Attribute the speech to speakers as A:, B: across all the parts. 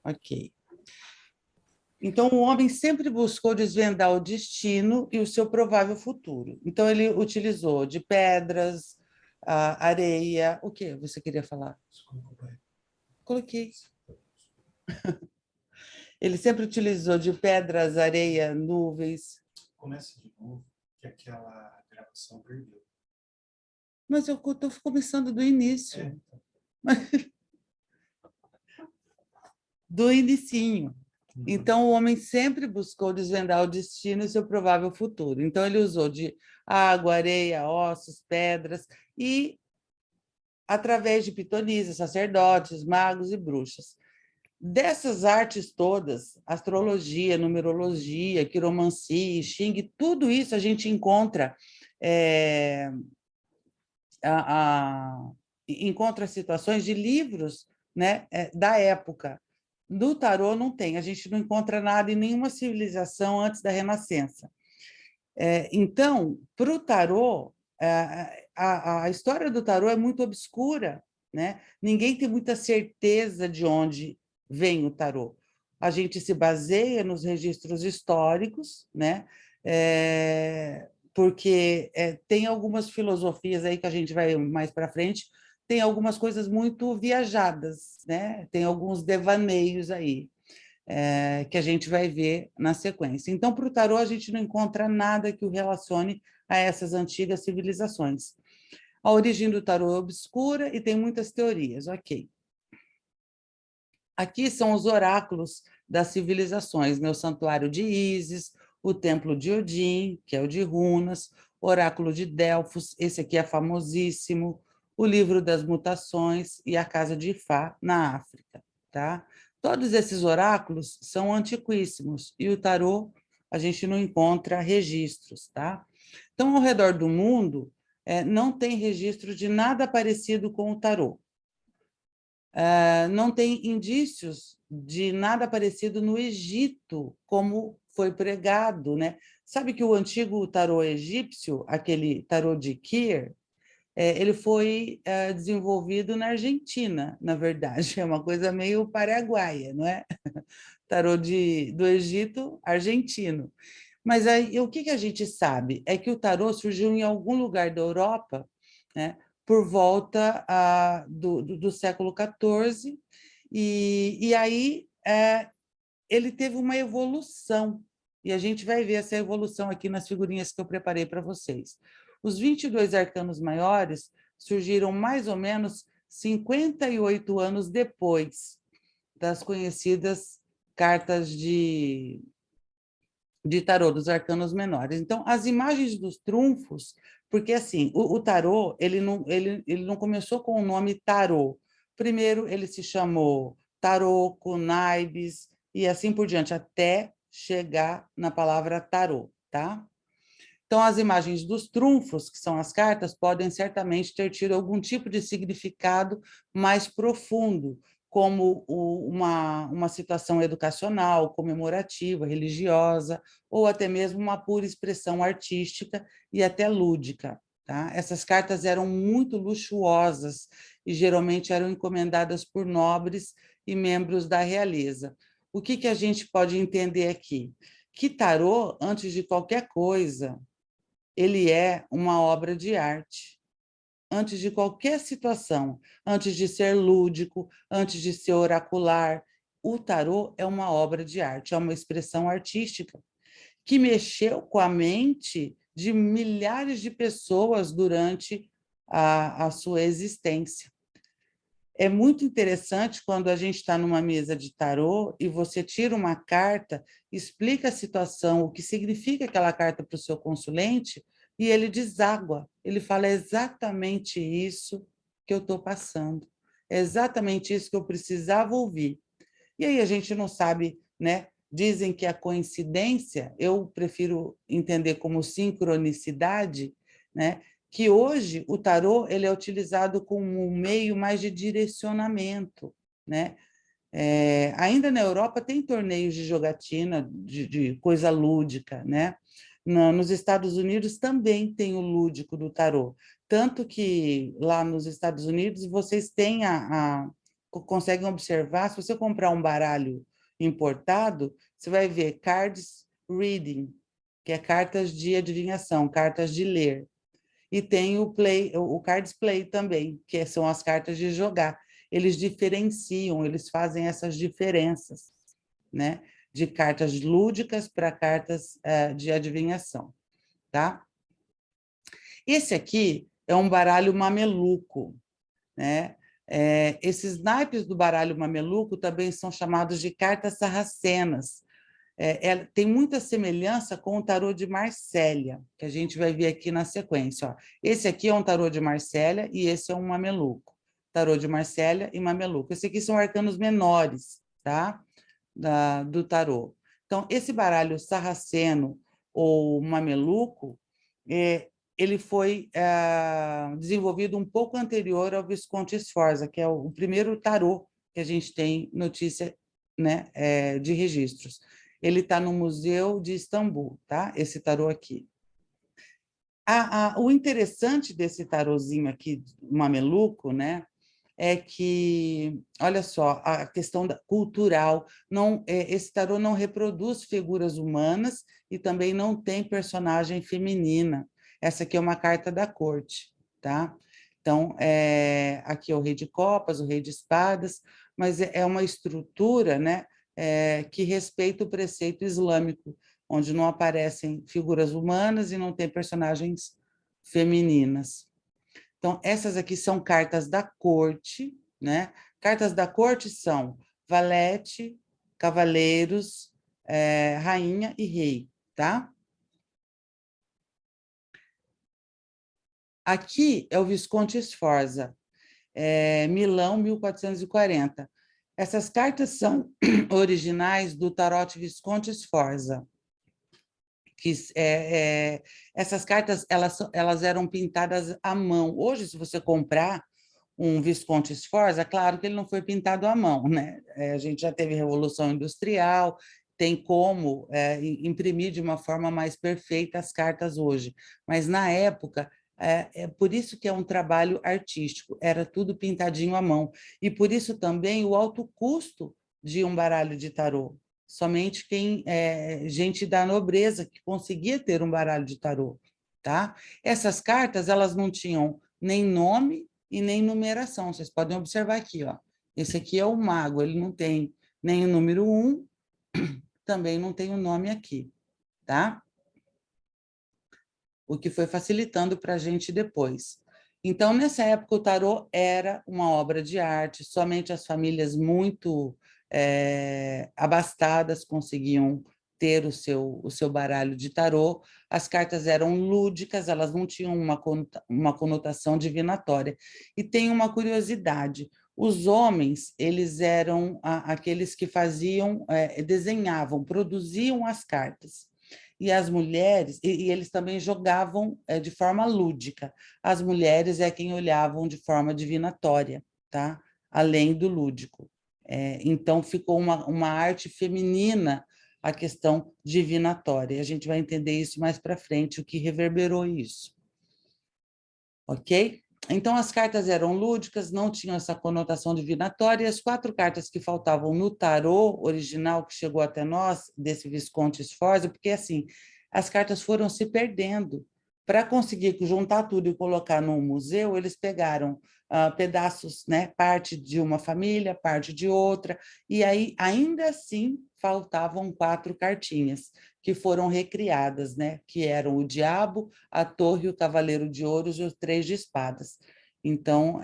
A: Ok. Então, o homem sempre buscou desvendar o destino e o seu provável futuro. Então, ele utilizou de pedras, areia... O que você queria falar? Coloquei. Ele sempre utilizou de pedras, areia, nuvens.
B: Começa de novo, que aquela gravação perdeu.
A: Mas eu estou começando do início. Do inicinho. Então, o homem sempre buscou desvendar o destino e seu provável futuro. Então, ele usou de água, areia, ossos, pedras e através de pitonisas, sacerdotes, magos e bruxas. Dessas artes todas, astrologia, numerologia, quiromancia, xing, tudo isso a gente encontra encontra situações de livros, né, da época. No tarô não tem, a gente não encontra nada em nenhuma civilização antes da Renascença. Então, para o tarô, a história do tarô é muito obscura, né? Ninguém tem muita certeza de onde vem o tarô. A gente se baseia nos registros históricos, né? Porque tem algumas filosofias aí que a gente vai mais para frente, tem algumas coisas muito viajadas, né? Tem alguns devaneios aí que a gente vai ver na sequência. Então, para o tarô, a gente não encontra nada que o relacione a essas antigas civilizações. A origem do tarô é obscura e tem muitas teorias, ok. Aqui são os oráculos das civilizações, né? O santuário de Ísis, o templo de Odin, que é o de runas, o oráculo de Delfos, esse aqui é famosíssimo, o livro das mutações e a casa de Ifá, na África. Tá? Todos esses oráculos são antiquíssimos e o tarô a gente não encontra registros. Tá? Então, ao redor do mundo, não tem registro de nada parecido com o tarô. Não tem indícios de nada parecido no Egito, como foi pregado, né? Sabe que o antigo tarô egípcio, aquele tarô de Kir, ele foi desenvolvido na Argentina, na verdade, é uma coisa meio paraguaia, não é? Tarô do Egito argentino. Mas aí, o que a gente sabe? É que o tarô surgiu em algum lugar da Europa, né, por volta do século XIV, e aí ele teve uma evolução, e a gente vai ver essa evolução aqui nas figurinhas que eu preparei para vocês. Os 22 arcanos maiores surgiram mais ou menos 58 anos depois das conhecidas cartas de tarô, dos arcanos menores. Então, as imagens dos trunfos, porque assim, o tarô, ele não começou com o nome tarô. Primeiro, ele se chamou tarô, naibes, e assim por diante, até chegar na palavra tarô, tá? Então, as imagens dos trunfos, que são as cartas, podem certamente ter tido algum tipo de significado mais profundo, como uma situação educacional, comemorativa, religiosa, ou até mesmo uma pura expressão artística e até lúdica. Tá? Essas cartas eram muito luxuosas e geralmente eram encomendadas por nobres e membros da realeza. O que a gente pode entender aqui? Que tarô, antes de qualquer coisa, ele é uma obra de arte. Antes de qualquer situação, antes de ser lúdico, antes de ser oracular, o tarô é uma obra de arte, é uma expressão artística que mexeu com a mente de milhares de pessoas durante a sua existência. É muito interessante quando a gente está numa mesa de tarô e você tira uma carta, explica a situação, o que significa aquela carta para o seu consulente, e ele deságua. Ele fala, é exatamente isso que eu estou passando. É exatamente isso que eu precisava ouvir. E aí a gente não sabe, né? Dizem que a coincidência, eu prefiro entender como sincronicidade, né? Que hoje o tarô ele é utilizado como um meio mais de direcionamento, né? Ainda na Europa tem torneios de jogatina, de coisa lúdica, né? Nos Estados Unidos também tem o lúdico do tarô, tanto que lá nos Estados Unidos vocês têm conseguem observar, se você comprar um baralho importado, você vai ver cards reading, que é cartas de adivinhação, cartas de ler. E tem o cards play também, que são as cartas de jogar. Eles diferenciam, eles fazem essas diferenças, né? De cartas lúdicas para cartas de adivinhação, tá? Esse aqui é um baralho mameluco, né? Esses naipes do baralho mameluco também são chamados de cartas sarracenas. Tem muita semelhança com o tarô de Marsella, que a gente vai ver aqui na sequência. Ó. Esse aqui é um tarô de Marsella e esse é um mameluco. Tarô de Marsella e mameluco. Esse aqui são arcanos menores, tá? Do tarô. Então, esse baralho sarraceno ou mameluco, ele foi desenvolvido um pouco anterior ao Visconti Sforza, que é o primeiro tarô que a gente tem notícia, né, de registros. Ele está no Museu de Istambul, tá? Esse tarô aqui. O interessante desse tarozinho aqui, mameluco, né, é que, olha só, a questão cultural, esse tarô não reproduz figuras humanas e também não tem personagem feminina. Essa aqui é uma carta da corte, tá? Então, aqui é o rei de copas, o rei de espadas, mas é uma estrutura, né, que respeita o preceito islâmico, onde não aparecem figuras humanas e não tem personagens femininas. Então, essas aqui são cartas da corte, né? Cartas da corte são valete, cavaleiros, rainha e rei, tá? Aqui é o Visconti Sforza, Milão, 1440. Essas cartas são originais do Tarot Visconti Sforza. Essas cartas elas eram pintadas à mão. Hoje, se você comprar um Visconti Sforza, claro que ele não foi pintado à mão, né? A gente já teve Revolução Industrial, tem como imprimir de uma forma mais perfeita as cartas hoje. Mas, na época, por isso que é um trabalho artístico, era tudo pintadinho à mão. E por isso também o alto custo de um baralho de tarô. Somente gente da nobreza que conseguia ter um baralho de tarô, tá? Essas cartas, elas não tinham nem nome e nem numeração. Vocês podem observar aqui, ó. Esse aqui é o mago, ele não tem nem o número 1, também não tem o nome aqui, tá? O que foi facilitando para a gente depois. Então, nessa época, o tarô era uma obra de arte, somente as famílias muito abastadas conseguiam ter o seu baralho de tarô. As cartas eram lúdicas, elas não tinham uma conotação divinatória. E tem uma curiosidade, os homens, eles eram aqueles que faziam, desenhavam, produziam as cartas. E as mulheres, e eles também jogavam de forma lúdica. As mulheres é quem olhavam de forma divinatória, tá? Além do lúdico. Então, ficou uma arte feminina a questão divinatória. A gente vai entender isso mais para frente, o que reverberou isso. Ok? Então, as cartas eram lúdicas, não tinham essa conotação divinatória, e as 4 cartas que faltavam no tarô original, que chegou até nós, desse Visconti Sforza, porque, assim, as cartas foram se perdendo. Para conseguir juntar tudo e colocar num museu, eles pegaram pedaços, né, parte de uma família, parte de outra, e aí, ainda assim, faltavam 4 cartinhas, que foram recriadas, né, que eram o diabo, a torre, o cavaleiro de ouros e os 3 de espadas. Então,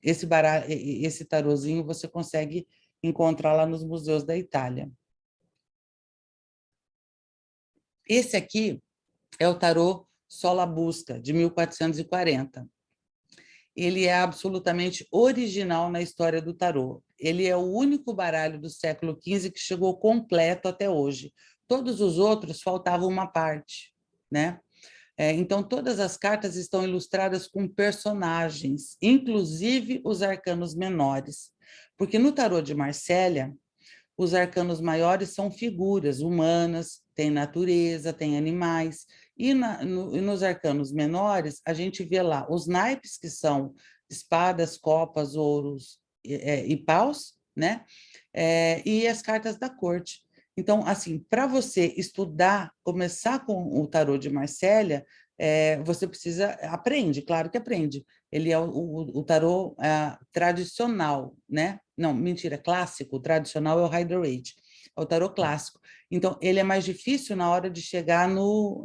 A: esse tarozinho você consegue encontrar lá nos museus da Itália. Esse aqui é o tarô Sola Busca, de 1440. Ele é absolutamente original na história do tarô. Ele é o único baralho do século XV que chegou completo até hoje. Todos os outros faltava uma parte, né? Então, todas as cartas estão ilustradas com personagens, inclusive os arcanos menores. Porque no tarô de Marsella, os arcanos maiores são figuras humanas, tem natureza, tem animais. E nos arcanos menores, a gente vê lá os naipes, que são espadas, copas, ouros, e paus, né? E as cartas da corte. Então, assim, para você estudar, começar com o tarô de Marsella, você precisa, aprende, claro que aprende. Ele é o tarô tradicional, né? Não, mentira, clássico, o tradicional é o Rider-Waite, é o tarô clássico. Então, ele é mais difícil na hora de chegar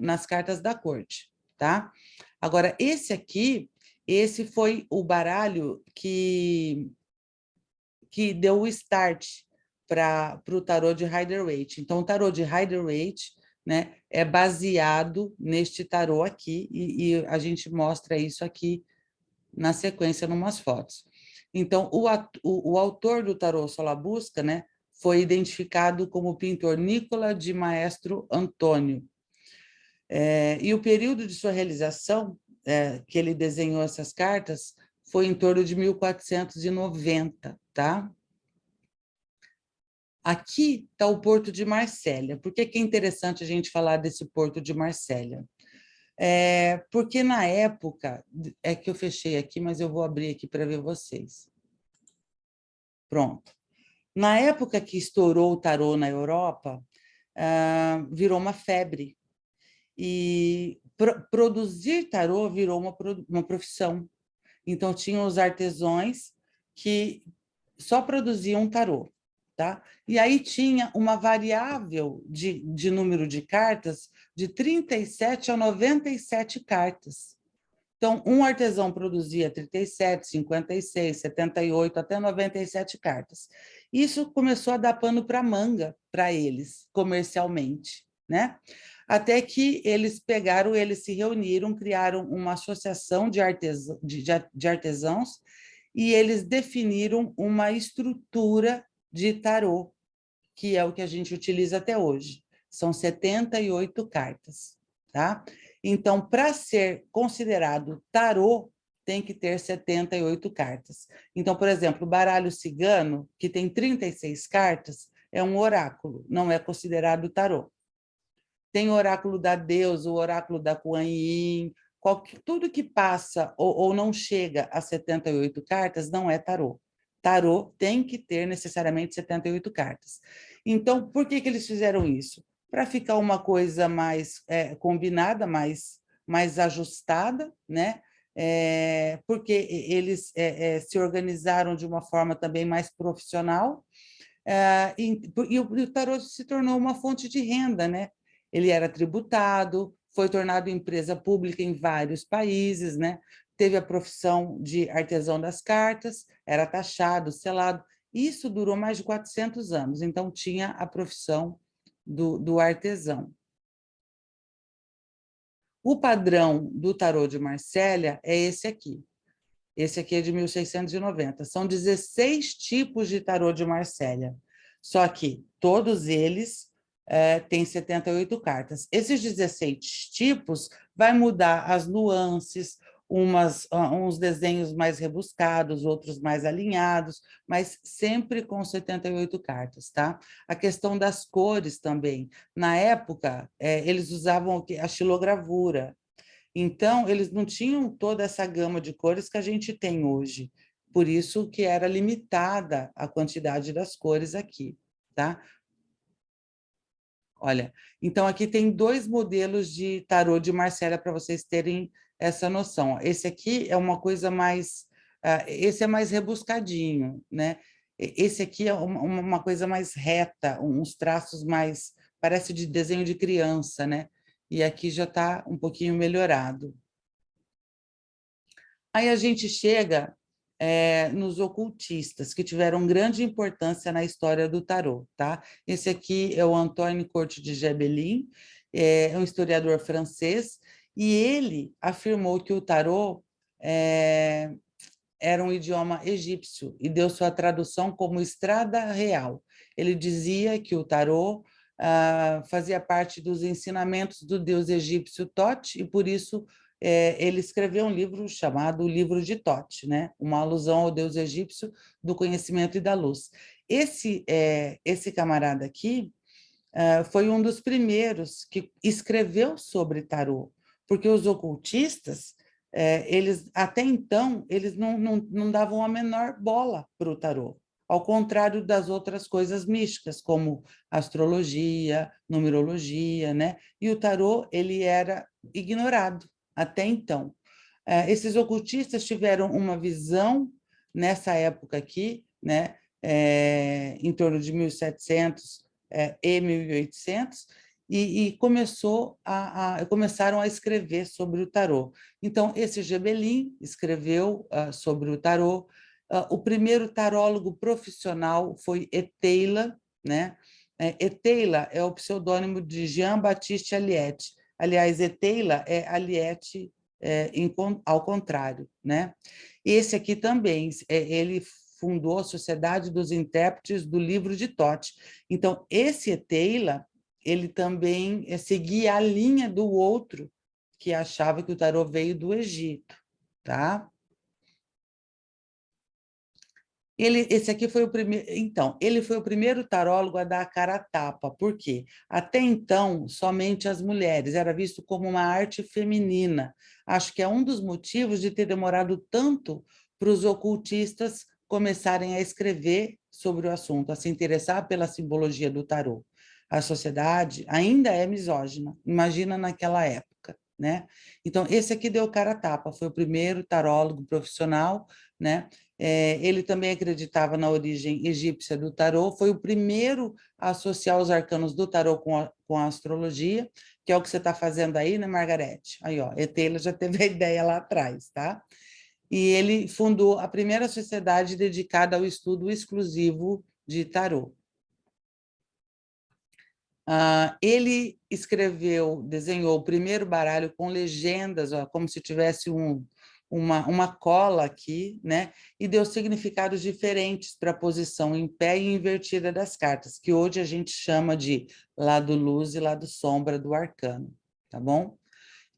A: nas cartas da corte, tá? Agora, esse foi o baralho que deu o start para o tarô de Rider-Waite. Então, o tarô de Rider-Waite, né, é baseado neste tarô aqui, e a gente mostra isso aqui na sequência, em umas fotos. Então, o autor do tarô Solabusca, né, foi identificado como o pintor Nicola de Maestro Antônio. E o período de sua realização, que ele desenhou essas cartas, foi em torno de 1490, tá? Aqui está o Porto de Marsella. Por que é interessante a gente falar desse Porto de Marsella? Porque na época, é que eu fechei aqui, mas eu vou abrir aqui para ver vocês. Pronto. Na época que estourou o tarô na Europa, virou uma febre. E produzir tarô virou uma profissão. Então, tinham os artesãos que só produziam tarô. Tá? E aí tinha uma variável de número de cartas de 37 a 97 cartas. Então, um artesão produzia 37, 56, 78, até 97 cartas. Isso começou a dar pano para manga para eles, comercialmente, né? Até que eles se reuniram, criaram uma associação de artesãos e eles definiram uma estrutura de tarô, que é o que a gente utiliza até hoje. São 78 cartas, tá? Então, para ser considerado tarô, tem que ter 78 cartas. Então, por exemplo, o baralho cigano, que tem 36 cartas, é um oráculo, não é considerado tarô. Tem o oráculo da deusa, o oráculo da Kuan Yin, tudo que passa ou não chega a 78 cartas não é tarô. Tarô tem que ter necessariamente 78 cartas. Então, por que eles fizeram isso? Para ficar uma coisa mais combinada, mais ajustada, né? Porque eles se organizaram de uma forma também mais profissional, e o tarô se tornou uma fonte de renda, né? Ele era tributado, foi tornado empresa pública em vários países, né? Teve a profissão de artesão das cartas, era taxado, selado. Isso durou mais de 400 anos, então tinha a profissão do artesão. O padrão do tarô de Marsella é esse aqui. Esse aqui é de 1690. São 16 tipos de tarô de Marsella. Só que todos eles têm 78 cartas. Esses 16 tipos vai mudar as nuances, uns desenhos mais rebuscados, outros mais alinhados, mas sempre com 78 cartas, tá? A questão das cores também. Na época, eles usavam a xilogravura. Então, eles não tinham toda essa gama de cores que a gente tem hoje. Por isso que era limitada a quantidade das cores aqui, tá? Olha, então aqui tem 2 modelos de tarô de Marsella para vocês terem essa noção. Esse aqui é uma coisa mais... esse é mais rebuscadinho, né? Esse aqui é uma coisa mais reta, uns traços mais... parece de desenho de criança, né? E aqui já está um pouquinho melhorado. Aí a gente chega nos ocultistas, que tiveram grande importância na história do tarô, tá? Esse aqui é o Antônio Corte de Gebelin, é um historiador francês, e ele afirmou que o tarô era um idioma egípcio e deu sua tradução como estrada real. Ele dizia que o tarô fazia parte dos ensinamentos do deus egípcio Tote, e por isso ele escreveu um livro chamado O Livro de Tote, né? Uma alusão ao deus egípcio do conhecimento e da luz. Esse camarada aqui foi um dos primeiros que escreveu sobre tarô, porque os ocultistas eles, até então, eles não davam a menor bola para o tarô, ao contrário das outras coisas místicas, como astrologia, numerologia, né? E o tarô, ele era ignorado até então. Esses ocultistas tiveram uma visão nessa época aqui, né? Em torno de 1700 e 1800, e começaram a escrever sobre o tarô. Então, esse Gebelin escreveu sobre o tarô. O primeiro tarólogo profissional foi Eteila, né? Eteila é o pseudônimo de Jean-Baptiste Aliette. Aliás, Eteila é Aliette ao contrário, né? Esse aqui também, ele fundou a Sociedade dos Intérpretes do Livro de Thoth. Então, esse Eteila, ele também seguia a linha do outro que achava que o tarô veio do Egito, tá? Esse aqui foi o primeiro. Então, ele foi o primeiro tarólogo a dar a cara a tapa. Por quê? Até então, somente as mulheres, era visto como uma arte feminina. Acho que é um dos motivos de ter demorado tanto para os ocultistas começarem a escrever sobre o assunto, a se interessar pela simbologia do tarô. A sociedade ainda é misógina, imagina naquela época, né? Então, esse aqui deu cara a tapa, foi o primeiro tarólogo profissional, né? Ele também acreditava na origem egípcia do tarô, foi o primeiro a associar os arcanos do tarô com a astrologia, que é o que você está fazendo aí, né, Margarete? Aí, ó, Eteila já teve a ideia lá atrás, tá? E ele fundou a primeira sociedade dedicada ao estudo exclusivo de tarô. Ele desenhou o primeiro baralho com legendas, ó, como se tivesse uma cola aqui, né? E deu significados diferentes para a posição em pé e invertida das cartas, que hoje a gente chama de lado luz e lado sombra do arcano, tá bom?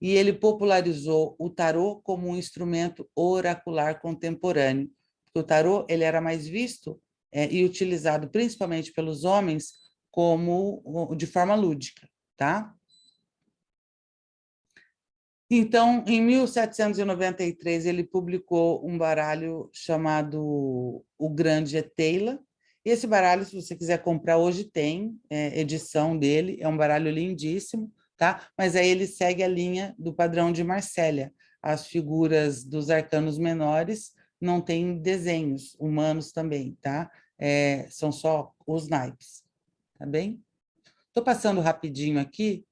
A: E ele popularizou o tarô como um instrumento oracular contemporâneo. O tarô ele era mais visto e utilizado principalmente pelos homens como de forma lúdica, tá? Então, em 1793, ele publicou um baralho chamado O Grande Eteila. Esse baralho, se você quiser comprar hoje, tem edição dele, é um baralho lindíssimo, tá? Mas aí ele segue a linha do padrão de Marsella. As figuras dos arcanos menores não têm desenhos, humanos também, tá? São só os naipes, tá bem? Estou passando rapidinho aqui,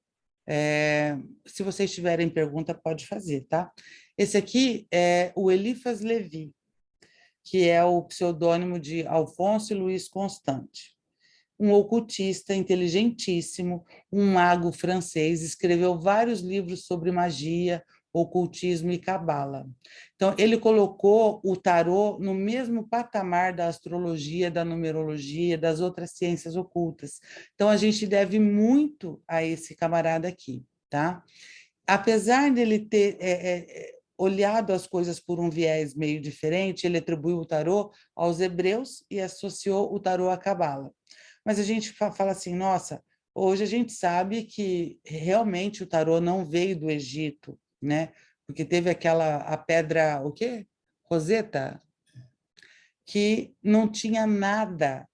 A: se vocês tiverem pergunta, pode fazer, tá? Esse aqui é o Eliphas Levi, que é o pseudônimo de Alfonso Luiz Constante. Um ocultista inteligentíssimo, um mago francês, escreveu vários livros sobre magia, ocultismo e cabala. Então, ele colocou o tarô no mesmo patamar da astrologia, da numerologia, das outras ciências ocultas. Então, a gente deve muito a esse camarada aqui, tá? Apesar dele ter olhado as coisas por um viés meio diferente, ele atribuiu o tarô aos hebreus e associou o tarô à cabala. Mas a gente fala assim, nossa, hoje a gente sabe que realmente o tarô não veio do Egito, né? Porque teve a pedra, o quê? Roseta, que não tinha nada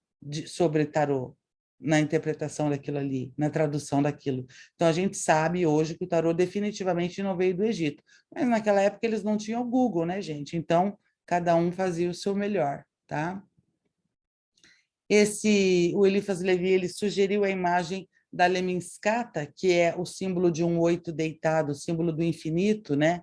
A: sobre tarô na interpretação daquilo ali, na tradução daquilo. Então, a gente sabe hoje que o tarô definitivamente não veio do Egito. Mas naquela época eles não tinham o Google, né, gente? Então, cada um fazia o seu melhor, tá? O Eliphas Levi, ele sugeriu a imagem da Lemniscata, que é o símbolo de um oito deitado, o símbolo do infinito, né?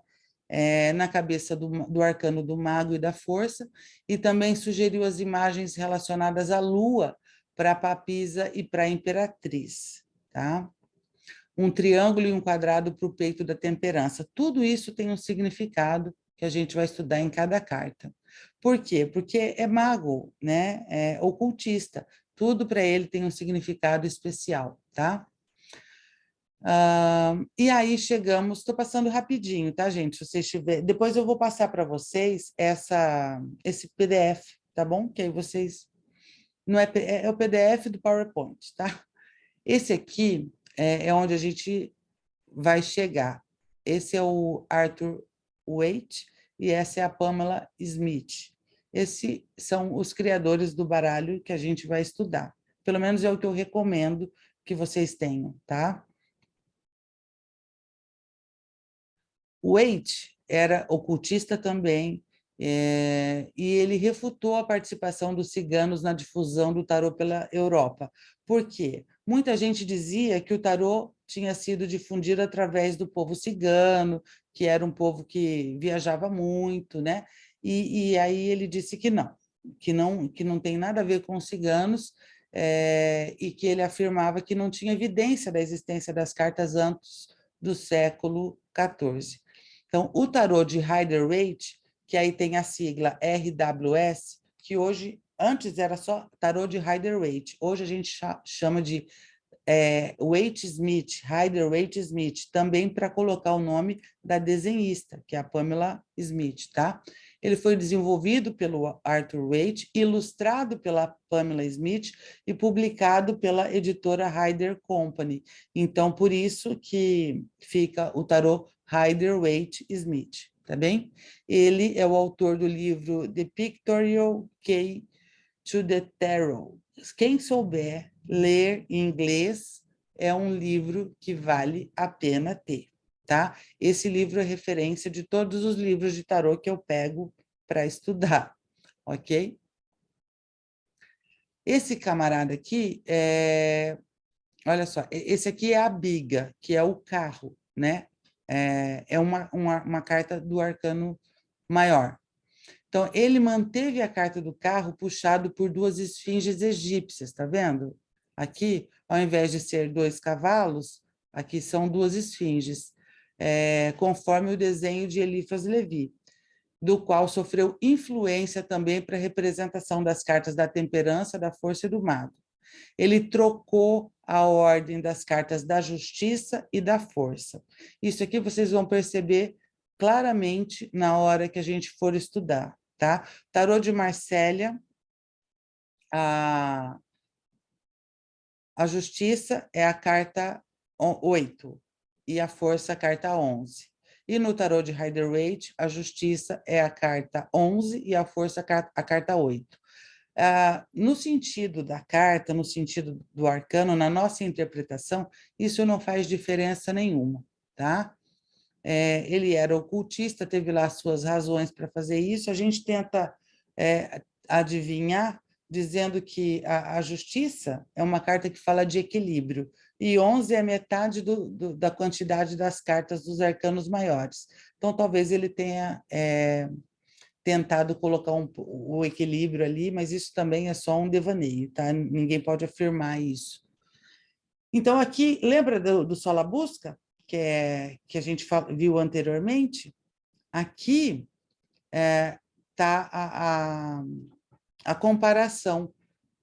A: Na cabeça do arcano do mago e da força, e também sugeriu as imagens relacionadas à lua para a papisa e para a imperatriz, tá? Um triângulo e um quadrado para o peito da temperança. Tudo isso tem um significado que a gente vai estudar em cada carta. Por quê? Porque é mago, né? É ocultista. Tudo para ele tem um significado especial, tá? E aí chegamos, estou passando rapidinho, tá, gente? Se vocês tiverem, depois eu vou passar para vocês esse PDF, tá bom? Que aí vocês, não é o PDF do PowerPoint, tá? Esse aqui é onde a gente vai chegar. Esse é o Arthur Waite, e essa é a Pamela Smith. Esses são os criadores do baralho que a gente vai estudar. Pelo menos é o que eu recomendo que vocês tenham, tá? Waite era ocultista também, e ele refutou a participação dos ciganos na difusão do tarô pela Europa. Por quê? Muita gente dizia que o tarô tinha sido difundido através do povo cigano, que era um povo que viajava muito, né? E aí ele disse que não tem nada a ver com os ciganos, e que ele afirmava que não tinha evidência da existência das cartas antes do século XIV. Então, o tarô de Rider-Waite, que aí tem a sigla RWS, que hoje, antes era só tarô de Rider-Waite, hoje a gente chama de Waite-Smith, Rider-Waite-Smith, também para colocar o nome da desenhista, que é a Pamela Smith, tá? Ele foi desenvolvido pelo Arthur Waite, ilustrado pela Pamela Smith e publicado pela editora Rider Company. Então, por isso que fica o tarô Rider-Waite-Smith, tá bem? Ele é o autor do livro The Pictorial Key to the Tarot. Quem souber ler em inglês, é um livro que vale a pena ter, tá? Esse livro é referência de todos os livros de tarô que eu pego para estudar, ok? Esse camarada aqui, olha só, esse aqui é a biga, que é o carro, né? É uma carta do arcano maior. Então, ele manteve a carta do carro puxado por duas esfinges egípcias, está vendo? Aqui, ao invés de ser dois cavalos, aqui são duas esfinges, conforme o desenho de Eliphas Levi, do qual sofreu influência também para a representação das cartas da temperança, da força e do mago. Ele trocou a ordem das cartas da justiça e da força. Isso aqui vocês vão perceber claramente na hora que a gente for estudar, tá? Tarô de Marsella, a justiça é a carta 8 e a força a carta 11. E no tarô de Rider-Waite, a justiça é a carta 11 e a força a carta 8. No sentido da carta, no sentido do arcano, na nossa interpretação, isso não faz diferença nenhuma, tá? Ele era ocultista, teve lá suas razões para fazer isso, a gente tenta adivinhar dizendo que a justiça é uma carta que fala de equilíbrio, e 11 é metade da quantidade das cartas dos arcanos maiores. Então, talvez ele tenha tentado colocar o equilíbrio ali, mas isso também é só um devaneio, tá? Ninguém pode afirmar isso. Então, aqui, lembra do Solabusca, que a gente viu anteriormente? Aqui está a comparação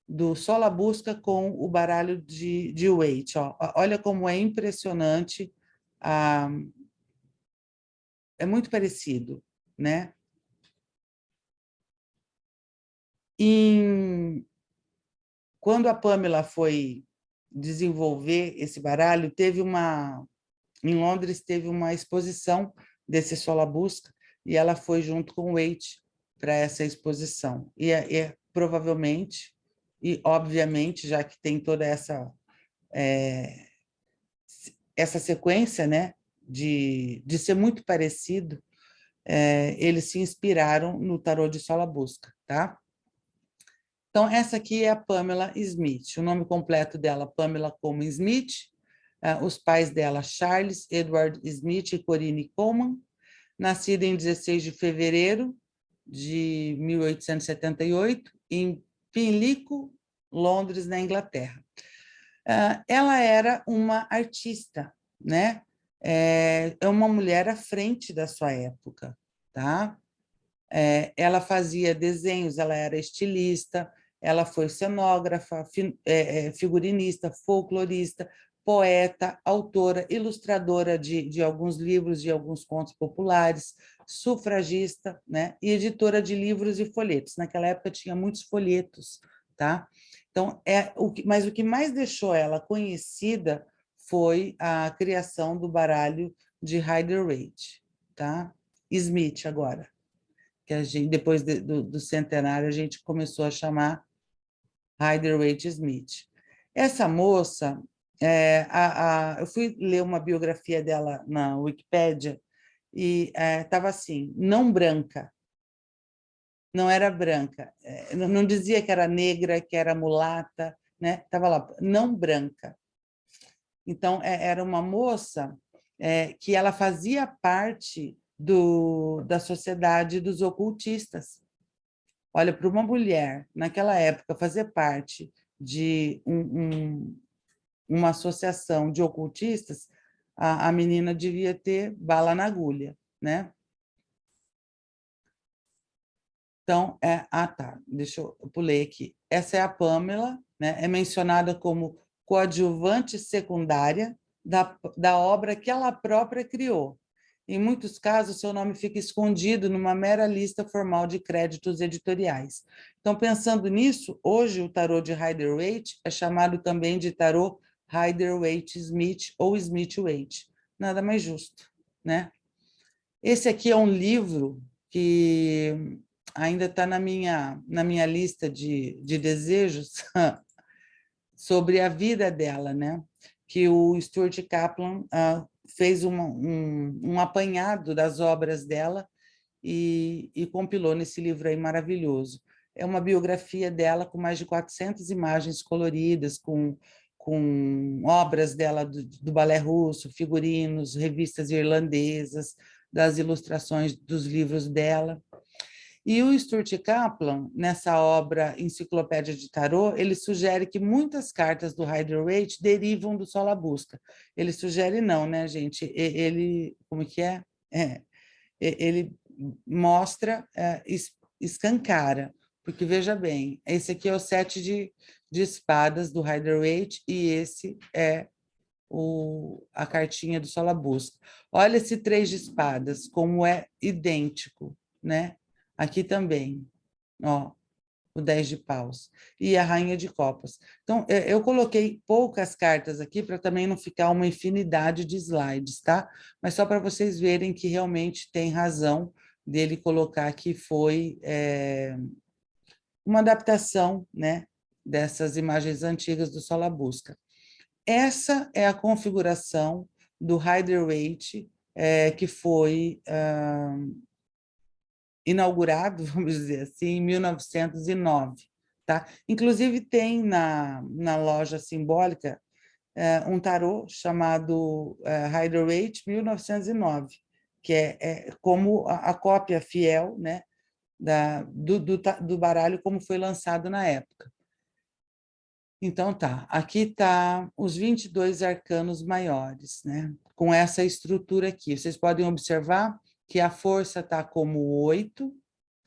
A: do Solabusca com o baralho de Waite. Ó. Olha como é impressionante, é muito parecido, né? Quando a Pamela foi desenvolver esse baralho, em Londres teve uma exposição desse Solabusca e ela foi junto com o Waite para essa exposição. E provavelmente, e obviamente, já que tem toda essa sequência, né, de ser muito parecido, eles se inspiraram no tarô de Solabusca, tá? Então, essa aqui é a Pamela Smith. O nome completo dela, Pamela Coleman Smith. Os pais dela, Charles Edward Smith e Corinne Coleman. Nascida em 16 de fevereiro de 1878, em Pimlico, Londres, na Inglaterra. Ela era uma artista, né? É uma mulher à frente da sua época, tá? Ela fazia desenhos, ela era estilista, ela foi cenógrafa, figurinista, folclorista, poeta, autora, ilustradora de alguns livros, de alguns contos populares, sufragista, né? E editora de livros e folhetos. Naquela época tinha muitos folhetos, tá? Então, mas o que mais deixou ela conhecida foi a criação do baralho de Rider-Waite, tá? Smith agora, que a gente, depois do centenário, a gente começou a chamar Rider-Waite-Smith. Essa moça, eu fui ler uma biografia dela na Wikipédia e estava assim, não branca, não era branca, não dizia que era negra, que era mulata, né? Estava lá, não branca. Então, era uma moça que ela fazia parte da sociedade dos ocultistas. Olha, para uma mulher, naquela época, fazer parte de uma associação de ocultistas, a menina devia ter bala na agulha, né? Então, tá, eu pulei aqui. Essa é a Pamela, né? É mencionada como coadjuvante secundária da obra que ela própria criou. Em muitos casos, seu nome fica escondido numa mera lista formal de créditos editoriais. Então, pensando nisso, hoje o tarô de Rider-Waite é chamado também de tarô Rider-Waite-Smith ou Smith-Waite. Nada mais justo, né? Esse aqui é um livro que ainda está na minha lista de desejos sobre a vida dela, né? Que o Stuart Kaplan fez um apanhado das obras dela e compilou nesse livro aí maravilhoso. É uma biografia dela com mais de 400 imagens coloridas, com obras dela do balé russo, figurinos, revistas irlandesas, das ilustrações dos livros dela. E o Stuart Kaplan, nessa obra Enciclopédia de Tarô, ele sugere que muitas cartas do Rider-Waite derivam do Solabusca. Ele sugere não, né, gente? Ele, como que é? Ele mostra, escancara, porque, veja bem, esse aqui é o 7 de espadas do Rider-Waite e esse é a cartinha do Solabusca. Olha esse 3 de espadas, como é idêntico, né? Aqui também, ó, o 10 de paus e a rainha de copas. Então, eu coloquei poucas cartas aqui para também não ficar uma infinidade de slides, tá? Mas só para vocês verem que realmente tem razão dele colocar que foi uma adaptação, né, dessas imagens antigas do Solabusca. Essa é a configuração do Rider-Waite, que foi inaugurado, vamos dizer assim, em 1909. Tá? Inclusive, tem na loja simbólica um tarô chamado Rider-Waite 1909, que é como a cópia fiel, né, do baralho como foi lançado na época. Então, tá, aqui tá os 22 arcanos maiores, né? Com essa estrutura aqui. Vocês podem observar que a força está como 8,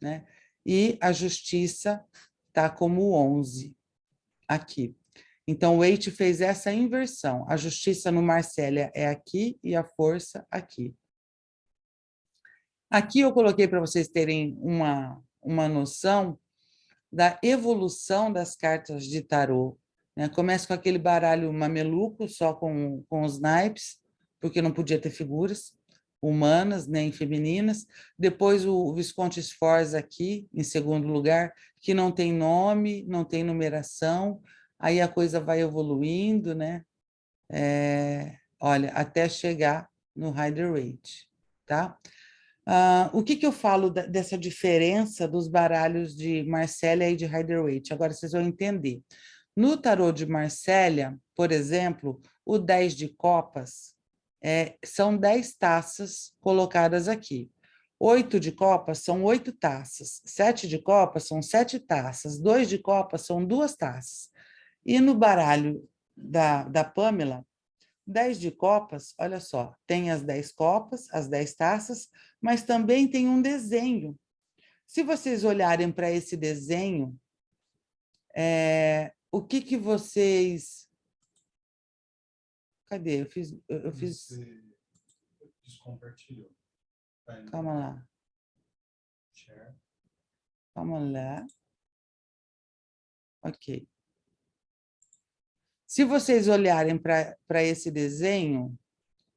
A: né? E a justiça está como 11, aqui. Então, o Waite fez essa inversão. A justiça no Marsella é aqui e a força aqui. Aqui eu coloquei para vocês terem uma noção da evolução das cartas de tarô, né? Começa com aquele baralho mameluco, só com os naipes, porque não podia ter figuras humanas nem femininas. Depois o Visconti Sforza aqui, em segundo lugar, que não tem nome, não tem numeração, aí a coisa vai evoluindo, né? Olha, até chegar no Rider-Waite, tá? O que eu falo dessa diferença dos baralhos de Marsella e de Rider-Waite? Agora vocês vão entender. No tarô de Marsella, por exemplo, o 10 de copas são 10 taças colocadas aqui. 8 de copas são 8 taças. 7 de copas são 7 taças. 2 de copas são 2 taças. E no baralho da Pamela, 10 de copas, olha só, tem as 10 copas, as 10 taças, mas também tem um desenho. Se vocês olharem para esse desenho, o que vocês... Cadê? Eu fiz...
B: Você descompartilhou.
A: Calma lá.
B: Share.
A: Calma lá. Ok. Se vocês olharem para esse desenho,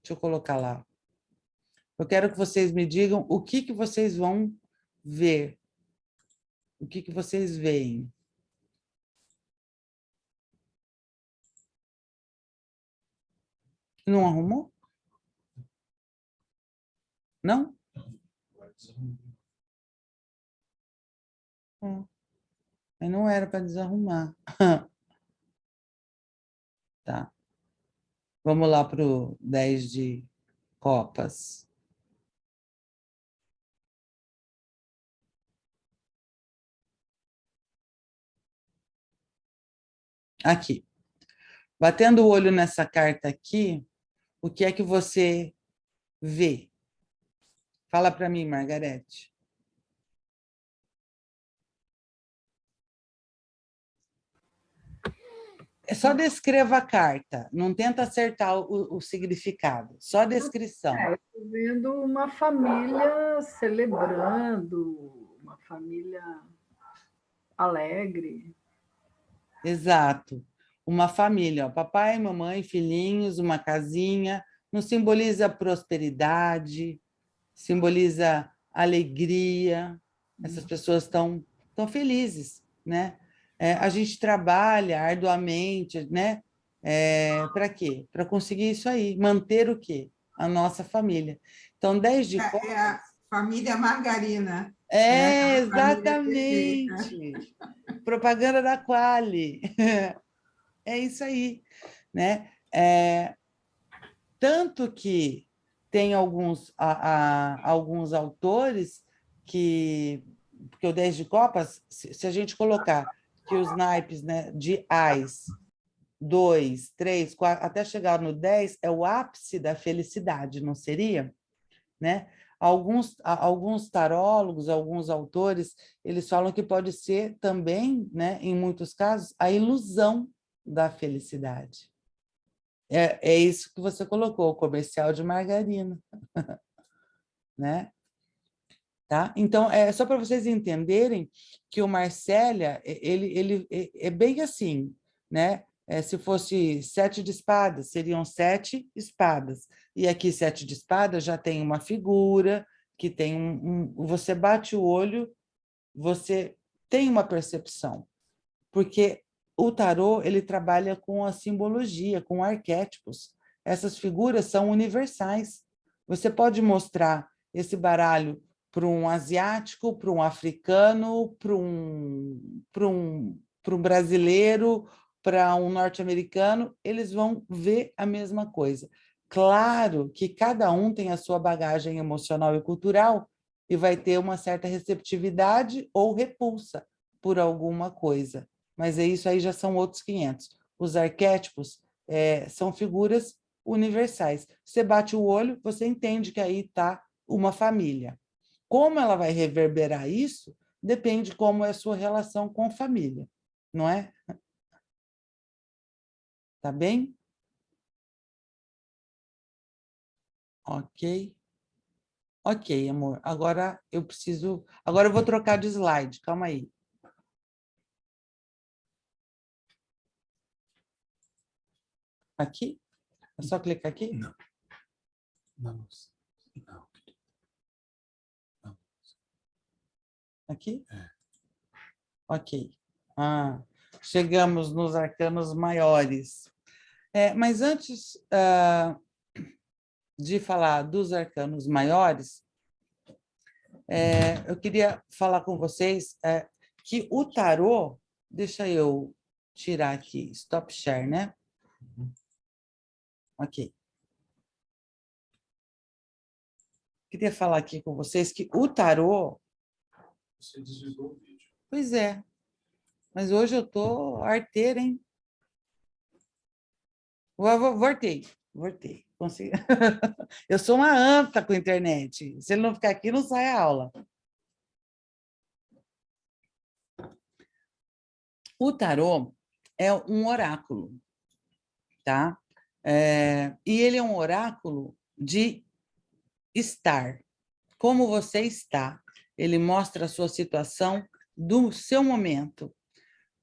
A: deixa eu colocar lá. Eu quero que vocês me digam o que vocês vão ver. O que vocês veem. Não arrumou? Não? Mas não era para desarrumar. Tá. Vamos lá para o 10 de copas. Aqui. Batendo o olho nessa carta aqui, o que é que você vê? Fala para mim, Margarete. Só descreva a carta, não tenta acertar o significado, só a descrição.
C: Estou vendo uma família celebrando, uma família alegre.
A: Exato. Uma família, ó, papai, mamãe, filhinhos, uma casinha, não simboliza prosperidade, simboliza alegria. Essas pessoas estão felizes, né? A gente trabalha arduamente, né? Para quê? Para conseguir isso aí, manter o quê? A nossa família. Então, 10 de copas...
D: É a família margarina. Família
A: Exatamente. Propaganda da Quali. É isso aí, né? Tanto que tem alguns autores porque o 10 de copas, se a gente colocar que os naipes, né, de ás, 2, 3, 4, até chegar no 10, é o ápice da felicidade, não seria? Né? Alguns tarólogos, alguns autores, eles falam que pode ser também, né, em muitos casos, a ilusão da felicidade. É isso que você colocou, o comercial de margarina. Né? Tá? Então, é só para vocês entenderem que o Marcélia, ele é bem assim, né? Se fosse 7 de espadas, seriam 7 espadas. E aqui, 7 de espadas, já tem uma figura, que tem você bate o olho, você tem uma percepção. Porque o tarô, ele trabalha com a simbologia, com arquétipos. Essas figuras são universais. Você pode mostrar esse baralho para um asiático, para um africano, para um brasileiro, para um norte-americano, eles vão ver a mesma coisa. Claro que cada um tem a sua bagagem emocional e cultural e vai ter uma certa receptividade ou repulsa por alguma coisa. Mas isso aí já são outros 500. Os arquétipos são figuras universais. Você bate o olho, você entende que aí está uma família. Como ela vai reverberar isso, depende de como é a sua relação com a família, não é? Tá bem? Ok. Ok, amor. Agora eu preciso... Agora eu vou trocar de slide. Calma aí. Aqui? É só clicar aqui?
B: Não. Não. Não. Não.
A: Aqui?
B: É.
A: Ok. Chegamos nos arcanos maiores. Mas antes de falar dos arcanos maiores, eu queria falar com vocês que o tarô... Deixa eu tirar aqui, stop share, né? Ok. Queria falar aqui com vocês que o tarô...
B: Você desligou o vídeo.
A: Pois é, mas hoje eu estou arteira, hein? Voltei. Consegui. Eu sou uma anta com a internet. Se ele não ficar aqui, não sai a aula. O tarô é um oráculo, tá? E ele é um oráculo de estar. Como você está. Ele mostra a sua situação do seu momento.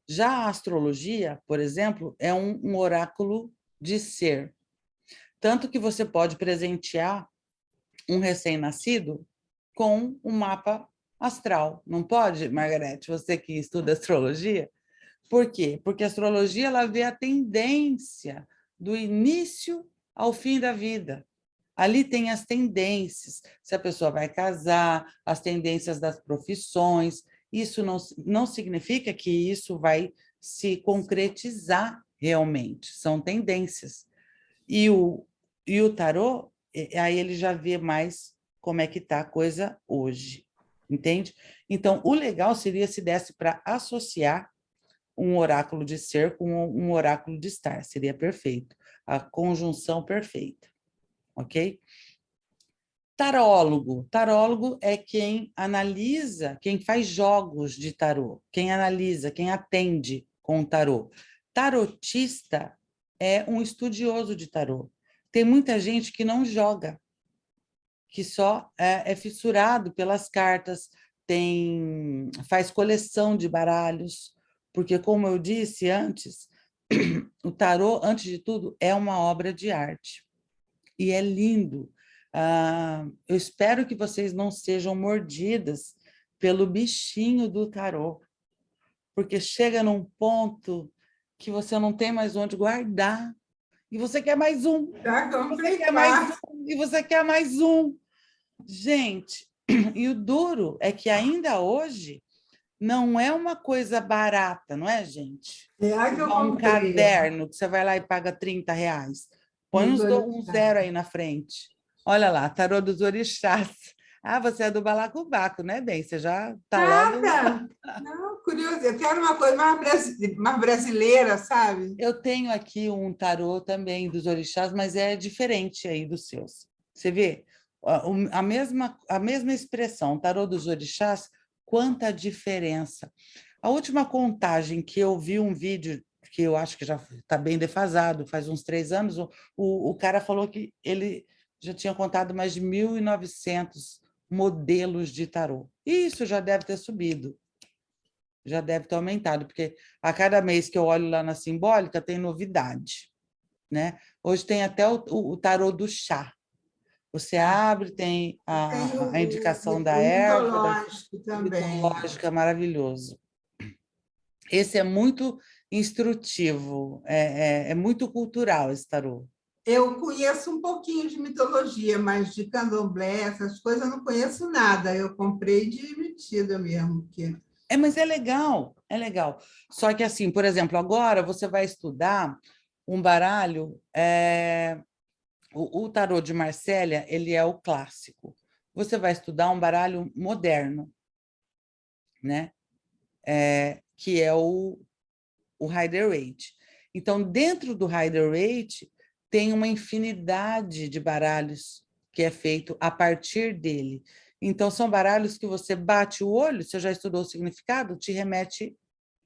A: Já a astrologia, por exemplo, é um oráculo de ser. Tanto que você pode presentear um recém-nascido com um mapa astral. Não pode, Margarete, você que estuda astrologia? Por quê? Porque a astrologia ela vê a tendência do início ao fim da vida. Ali tem as tendências, se a pessoa vai casar, as tendências das profissões. Isso não significa que isso vai se concretizar realmente, são tendências. E o tarô, aí ele já vê mais como é que está a coisa hoje, entende? Então, o legal seria se desse para associar um oráculo de ser com um oráculo de estar, seria perfeito, a conjunção perfeita, ok? Tarólogo. Tarólogo é quem analisa, quem faz jogos de tarô, quem analisa, quem atende com o tarô. Tarotista é um estudioso de tarô. Tem muita gente que não joga, que só é fissurado pelas cartas, faz coleção de baralhos, porque, como eu disse antes, o tarô, antes de tudo, é uma obra de arte. E é lindo. Eu espero que vocês não sejam mordidas pelo bichinho do tarô, porque chega num ponto que você não tem mais onde guardar, e você quer mais um, você quer mais um, e você quer mais um. Gente, e o duro é que ainda hoje não é uma coisa barata, não é, gente? Um caderno que você vai lá e paga R$30. Põe um zero aí na frente. Olha lá, tarô dos orixás. Ah, você é do balacobaco, né, bem? Você já está logo...
D: Nada! Não, curioso. Eu quero uma coisa mais brasileira, sabe?
A: Eu tenho aqui um tarô também dos orixás, mas é diferente aí dos seus. Você vê? A mesma expressão, tarô dos orixás, quanta diferença. A última contagem que eu vi um vídeo, que eu acho que já está bem defasado, faz uns 3 anos, o cara falou que ele já tinha contado mais de 1.900 modelos de tarô. E isso já deve ter subido, já deve ter aumentado, porque a cada mês que eu olho lá na Simbólica tem novidade, né? Hoje tem até o tarô do chá. Você abre, tem a indicação da erva,
D: mitológico também.
A: mitológica, maravilhoso. Esse é muito instrutivo, é muito cultural esse tarô.
D: Eu conheço um pouquinho de mitologia, mas de candomblé, essas coisas, eu não conheço nada. Eu comprei de metida mesmo.
A: Mas é legal, é legal. Só que, assim, por exemplo, agora você vai estudar um baralho... O tarô de Marsella, ele é o clássico. Você vai estudar um baralho moderno, né? Que é o Rider-Waite. Então, dentro do Rider-Waite, tem uma infinidade de baralhos que é feito a partir dele. Então, são baralhos que você bate o olho, você já estudou o significado, te remete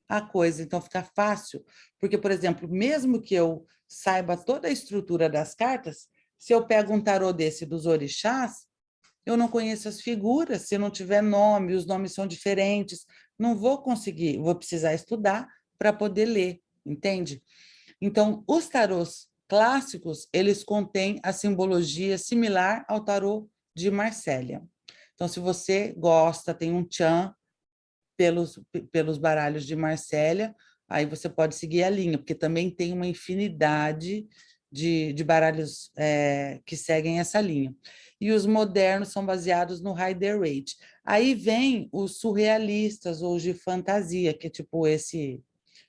A: à coisa. Então, fica fácil. Porque, por exemplo, mesmo que eu saiba toda a estrutura das cartas, se eu pego um tarô desse dos orixás, eu não conheço as figuras, se não tiver nome, os nomes são diferentes, não vou conseguir, vou precisar estudar para poder ler, entende? Então, os tarôs clássicos, eles contêm a simbologia similar ao tarô de Marsella. Então, se você gosta, tem um tchan pelos baralhos de Marsella, aí você pode seguir a linha, porque também tem uma infinidade de baralhos que seguem essa linha. E os modernos são baseados no Rider-Waite. Aí vem os surrealistas, ou os de fantasia, que é tipo esse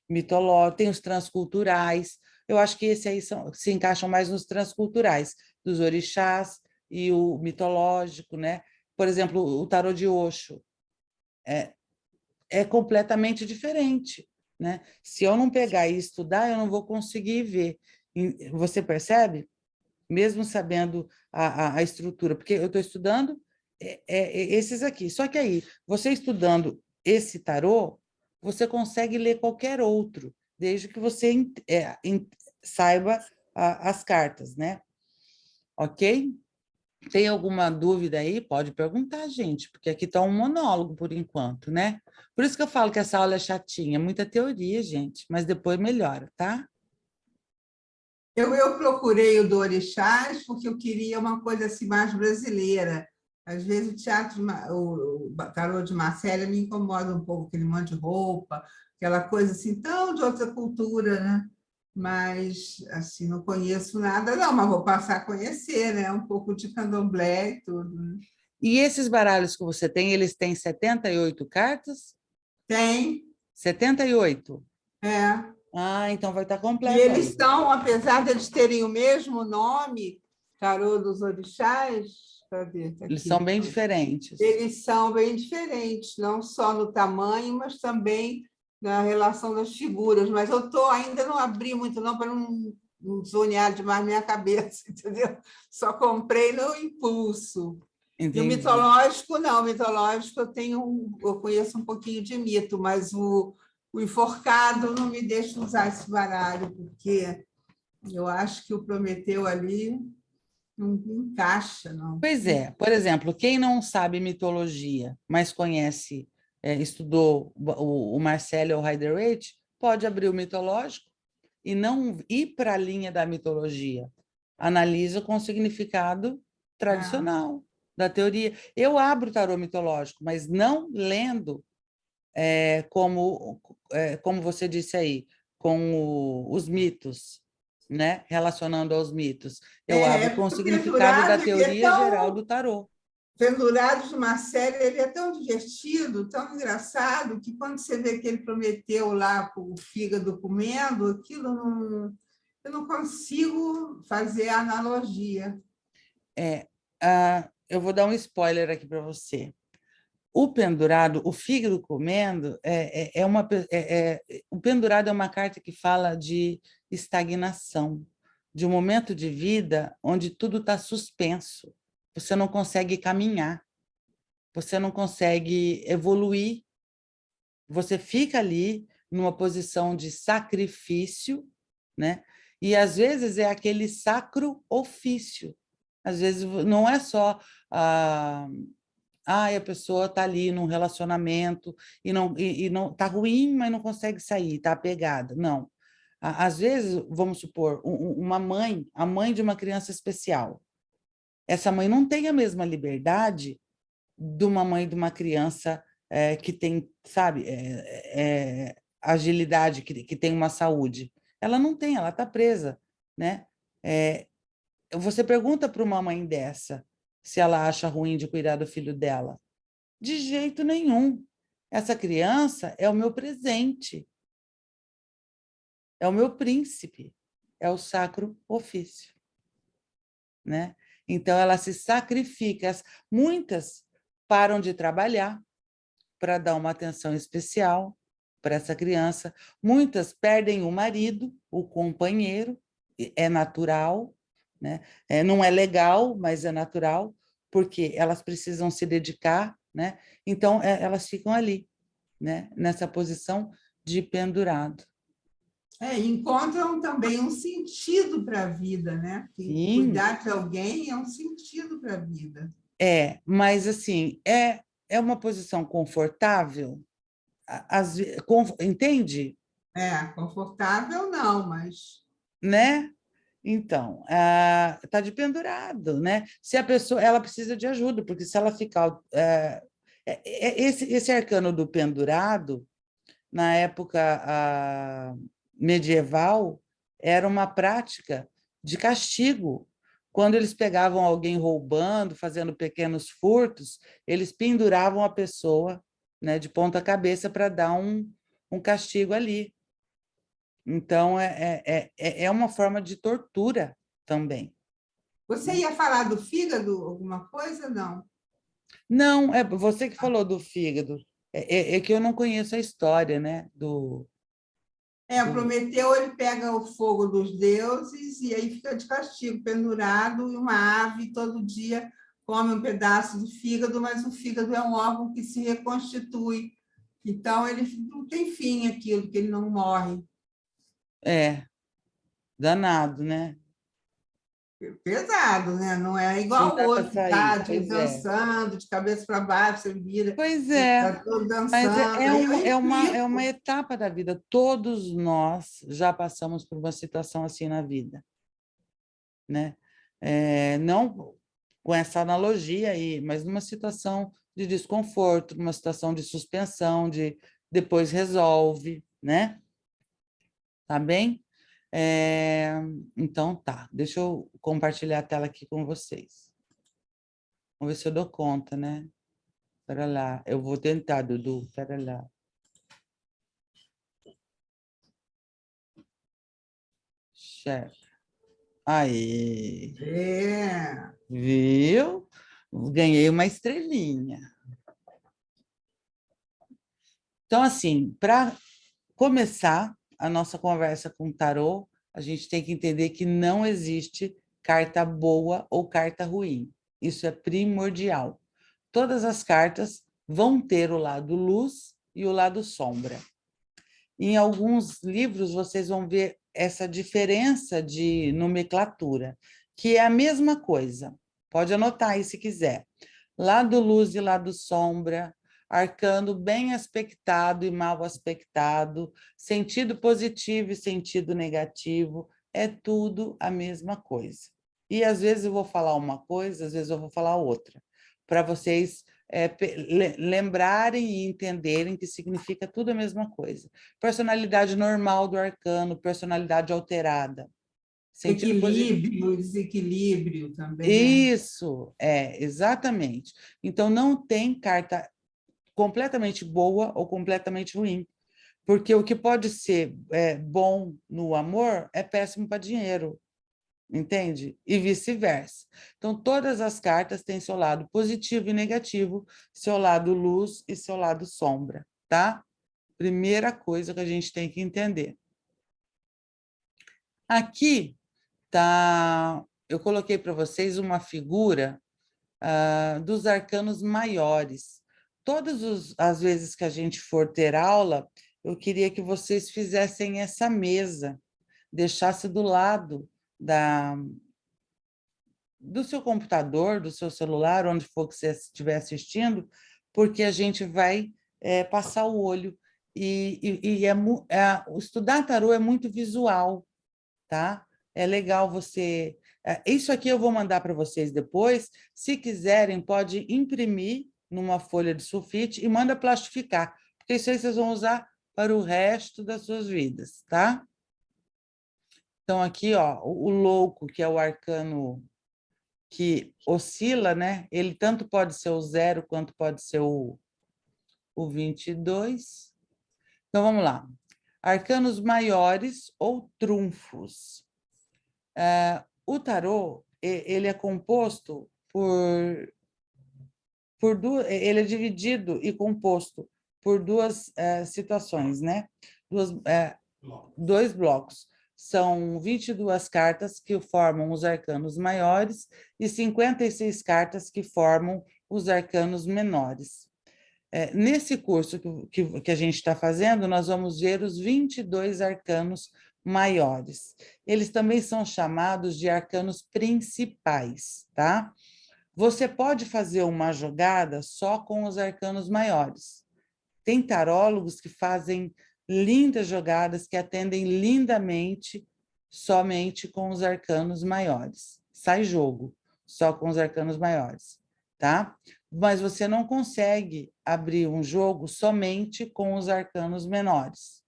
A: mitológico, tem os transculturais. Eu acho que esse aí se encaixam mais nos transculturais, dos orixás e o mitológico, né? Por exemplo, o tarô de Osho é completamente diferente, né? Se eu não pegar e estudar, eu não vou conseguir ver. Você percebe? Mesmo sabendo a estrutura, porque eu estou estudando esses aqui. Só que aí, você estudando esse tarô, você consegue ler qualquer outro, desde que você saiba as cartas, né? Ok? Tem alguma dúvida aí? Pode perguntar, gente, porque aqui está um monólogo por enquanto, né? Por isso que eu falo que essa aula é chatinha, muita teoria, gente, mas depois melhora, tá?
D: Eu procurei o do Orixás porque eu queria uma coisa assim mais brasileira. Às vezes o teatro, o tarô de Marcélia me incomoda um pouco, aquele monte de roupa, aquela coisa assim tão de outra cultura, né? Mas assim não conheço nada, não, mas vou passar a conhecer, né? Um pouco de candomblé e tudo, né?
A: E esses baralhos que você tem, eles têm 78 cartas?
D: Tem,
A: 78?
D: é.
A: Ah, então vai estar
D: E
A: completo
D: eles
A: aí.
D: estão, apesar de eles terem o mesmo nome, Tarô dos Orixás, cadê? Tá
A: Eles
D: aqui.
A: são bem diferentes.
D: Eles são bem diferentes, não só no tamanho, mas também na relação das figuras. Mas eu ainda não abri muito, não, para não zonear demais minha cabeça, entendeu? Só comprei no impulso. E o
A: Entendi.
D: mitológico, não, o mitológico eu conheço um pouquinho de mito, mas o enforcado não me deixa usar esse baralho, porque eu acho que o Prometeu ali não encaixa, não.
A: Pois é, por exemplo, quem não sabe mitologia, mas conhece, estudou o Marcelo Rider-Waite, pode abrir o mitológico e não ir para a linha da mitologia. Analisa com o significado
D: É.
A: tradicional da teoria. Eu abro o tarô mitológico, mas não lendo como você disse aí, com os mitos, né? Relacionando aos mitos. Eu abro com o
D: Porque o
A: significado da
D: pendurado, ele é
A: teoria geral
D: tão...
A: do tarô.
D: Pendurado de Marcelo, ele é tão divertido, tão engraçado, que quando você vê que ele prometeu lá com o fígado comendo, aquilo não... Eu não consigo fazer a analogia.
A: Eu vou dar um spoiler aqui para você. O pendurado, o fígado comendo, o pendurado é uma carta que fala de estagnação, de um momento de vida onde tudo está suspenso. Você não consegue caminhar, você não consegue evoluir, você fica ali numa posição de sacrifício, né? E às vezes é aquele sacro ofício. Às vezes não é só a pessoa está ali num relacionamento e não está ruim, mas não consegue sair, está apegada. Não. Às vezes, vamos supor, uma mãe, a mãe de uma criança especial, essa mãe não tem a mesma liberdade de uma mãe de uma criança que tem, sabe, agilidade, que tem uma saúde. Ela não tem, ela está presa, né? Você pergunta para uma mãe dessa se ela acha ruim de cuidar do filho dela. De jeito nenhum. Essa criança é o meu presente, é o meu príncipe, é o sacro ofício, né? Então, ela se sacrifica. Muitas param de trabalhar para dar uma atenção especial para essa criança. Muitas perdem o marido, o companheiro, é natural, né? Não é legal, mas é natural, porque elas precisam se dedicar, né? Então, elas ficam ali, né? Nessa posição de pendurado.
D: Encontram também um sentido para a vida, né? Que
A: Sim,
D: cuidar de alguém é um sentido para a vida.
A: mas assim, é uma posição confortável, entende?
D: Confortável não, mas
A: Né? Então, está de pendurado, né? Se a pessoa, ela precisa de ajuda, porque se ela ficar... esse arcano do pendurado, na época medieval, era uma prática de castigo. Quando eles pegavam alguém roubando, fazendo pequenos furtos, eles penduravam a pessoa, né, de ponta cabeça para dar um castigo ali. Então, é uma forma de tortura também.
D: você ia falar do fígado, alguma coisa? Não.
A: Não, é você que falou do fígado. É que eu não conheço a história, né?
D: O Prometeu, ele pega o fogo dos deuses e aí fica de castigo, pendurado, e uma ave todo dia come um pedaço do fígado, mas o fígado é um órgão que se reconstitui. Então, ele não tem fim aquilo, que ele não morre.
A: Danado, né?
D: Pesado, né? Não é
A: Não
D: igual o
A: dá para
D: outro que está
A: sair. Pois é.
D: dançando, de cabeça para baixo, você vira,
A: Pois é,
D: está todo
A: mas
D: dançando. Aí eu
A: é uma
D: implico.
A: etapa da vida. Todos nós já passamos por uma situação assim na vida. né? Não com essa analogia aí, mas numa situação de desconforto, numa situação de suspensão, de depois resolve, né? Tá bem? Então, tá. Deixa eu compartilhar a tela aqui com vocês. Vamos ver se eu dou conta, né? Espera lá. Eu vou tentar, Dudu. Espera lá. Chefe. Aí. Viu? Ganhei uma estrelinha. Então, assim, para começar a nossa conversa com o tarô, a gente tem que entender que não existe carta boa ou carta ruim. Isso é primordial. Todas as cartas vão ter o lado luz e o lado sombra. Em alguns livros, vocês vão ver essa diferença de nomenclatura, que é a mesma coisa. Pode anotar aí se quiser. Lado luz e lado sombra, arcano bem aspectado e mal aspectado, sentido positivo e sentido negativo, é tudo a mesma coisa. E às vezes eu vou falar uma coisa, às vezes eu vou falar outra, para vocês lembrarem e entenderem que significa tudo a mesma coisa. Personalidade normal do arcano, personalidade alterada.
D: Equilíbrio, desequilíbrio também.
A: Isso, exatamente. Então, não tem carta completamente boa ou completamente ruim, porque o que pode ser bom no amor é péssimo para dinheiro, entende? E vice-versa. Então, todas as cartas têm seu lado positivo e negativo, seu lado luz e seu lado sombra, tá? Primeira coisa que a gente tem que entender. Aqui tá, eu coloquei para vocês uma figura dos arcanos maiores. Todas as vezes que a gente for ter aula, eu queria que vocês fizessem essa mesa, deixasse do lado do seu computador, do seu celular, onde for que você estiver assistindo, porque a gente vai passar o olho. Estudar tarô é muito visual, tá? É legal você... Isso aqui eu vou mandar para vocês depois. Se quiserem, pode imprimir numa folha de sulfite e manda plastificar, porque isso aí vocês vão usar para o resto das suas vidas, tá? Então, aqui, ó, o louco, que é o arcano que oscila, né? Ele tanto pode ser o 0 quanto pode ser o 22. Então, vamos lá. Arcanos maiores ou trunfos. O tarô, ele é composto ele é dividido e composto por duas situações, né? Dois blocos. São 22 cartas que formam os arcanos maiores e 56 cartas que formam os arcanos menores. Nesse curso que a gente está fazendo, nós vamos ver os 22 arcanos maiores. Eles também são chamados de arcanos principais, tá? Você pode fazer uma jogada só com os arcanos maiores. Tem tarólogos que fazem lindas jogadas, que atendem lindamente somente com os arcanos maiores. Sai jogo, só com os arcanos maiores, tá? Mas você não consegue abrir um jogo somente com os arcanos menores.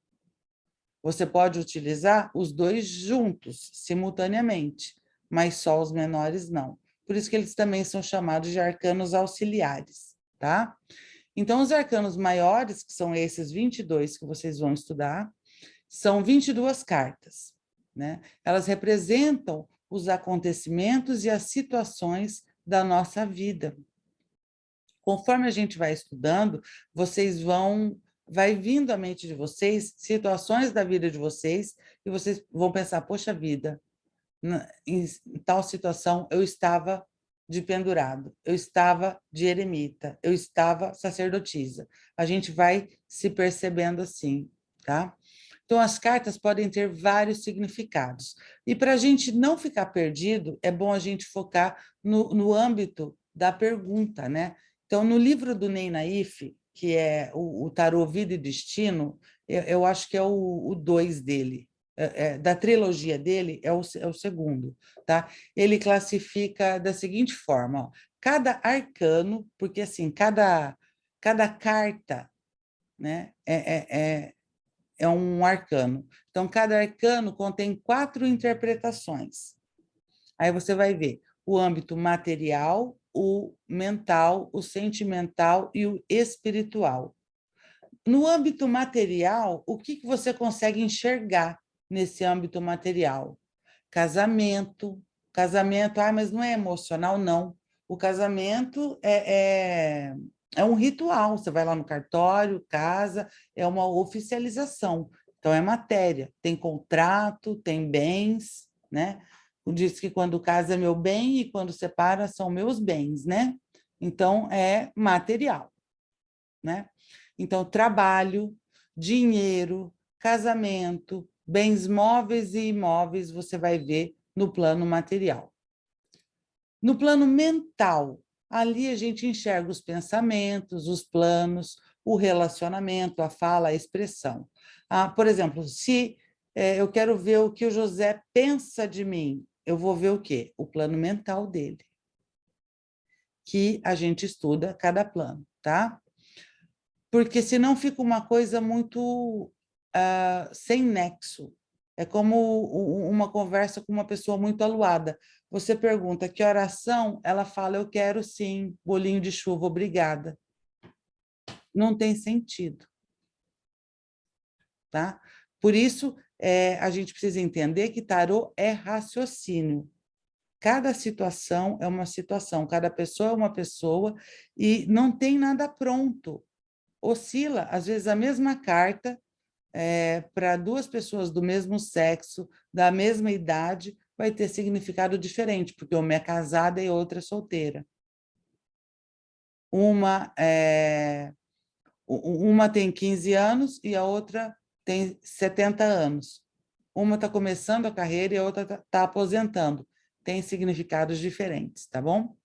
A: Você pode utilizar os dois juntos, simultaneamente, mas só os menores não. Por isso que eles também são chamados de arcanos auxiliares, tá? Então, os arcanos maiores, que são esses 22 que vocês vão estudar, são 22 cartas, né? Elas representam os acontecimentos e as situações da nossa vida. Conforme a gente vai estudando, vai vindo à mente de vocês situações da vida de vocês e vocês vão pensar, poxa vida, em tal situação eu estava de pendurado, eu estava de eremita, eu estava sacerdotisa. A gente vai se percebendo assim, tá? Então, as cartas podem ter vários significados. E para a gente não ficar perdido, é bom a gente focar no âmbito da pergunta, né? Então, no livro do Ney Naif, que é o Tarô Vida e Destino, eu acho que é o 2 dele, da trilogia dele, é o segundo, tá? Ele classifica da seguinte forma, ó, cada arcano, porque assim, cada carta, né, é um arcano. Então, cada arcano contém 4 interpretações. Aí você vai ver o âmbito material, o mental, o sentimental e o espiritual. No âmbito material, o que você consegue enxergar nesse âmbito material? Casamento. Casamento, mas não é emocional, não. O casamento é um ritual. Você vai lá no cartório, casa, é uma oficialização. Então, é matéria. Tem contrato, tem bens, né? Diz que quando casa é meu bem e quando separa são meus bens, né? Então, é material, né? Então, trabalho, dinheiro, casamento, bens móveis e imóveis, você vai ver no plano material. No plano mental, ali a gente enxerga os pensamentos, os planos, o relacionamento, a fala, a expressão. Por exemplo, se eu quero ver o que o José pensa de mim, eu vou ver o quê? O plano mental dele, que a gente estuda cada plano, tá? Porque senão fica uma coisa muito sem nexo. É como uma conversa com uma pessoa muito aluada. Você pergunta que oração, ela fala, eu quero sim, bolinho de chuva, obrigada. Não tem sentido. Tá? Por isso, a gente precisa entender que tarô é raciocínio. Cada situação é uma situação, cada pessoa é uma pessoa, e não tem nada pronto. Oscila, às vezes, a mesma carta para 2 pessoas do mesmo sexo, da mesma idade, vai ter significado diferente, porque uma é casada e outra é solteira. Uma tem 15 anos e a outra tem 70 anos. Uma está começando a carreira e a outra está aposentando. Tem significados diferentes, tá bom?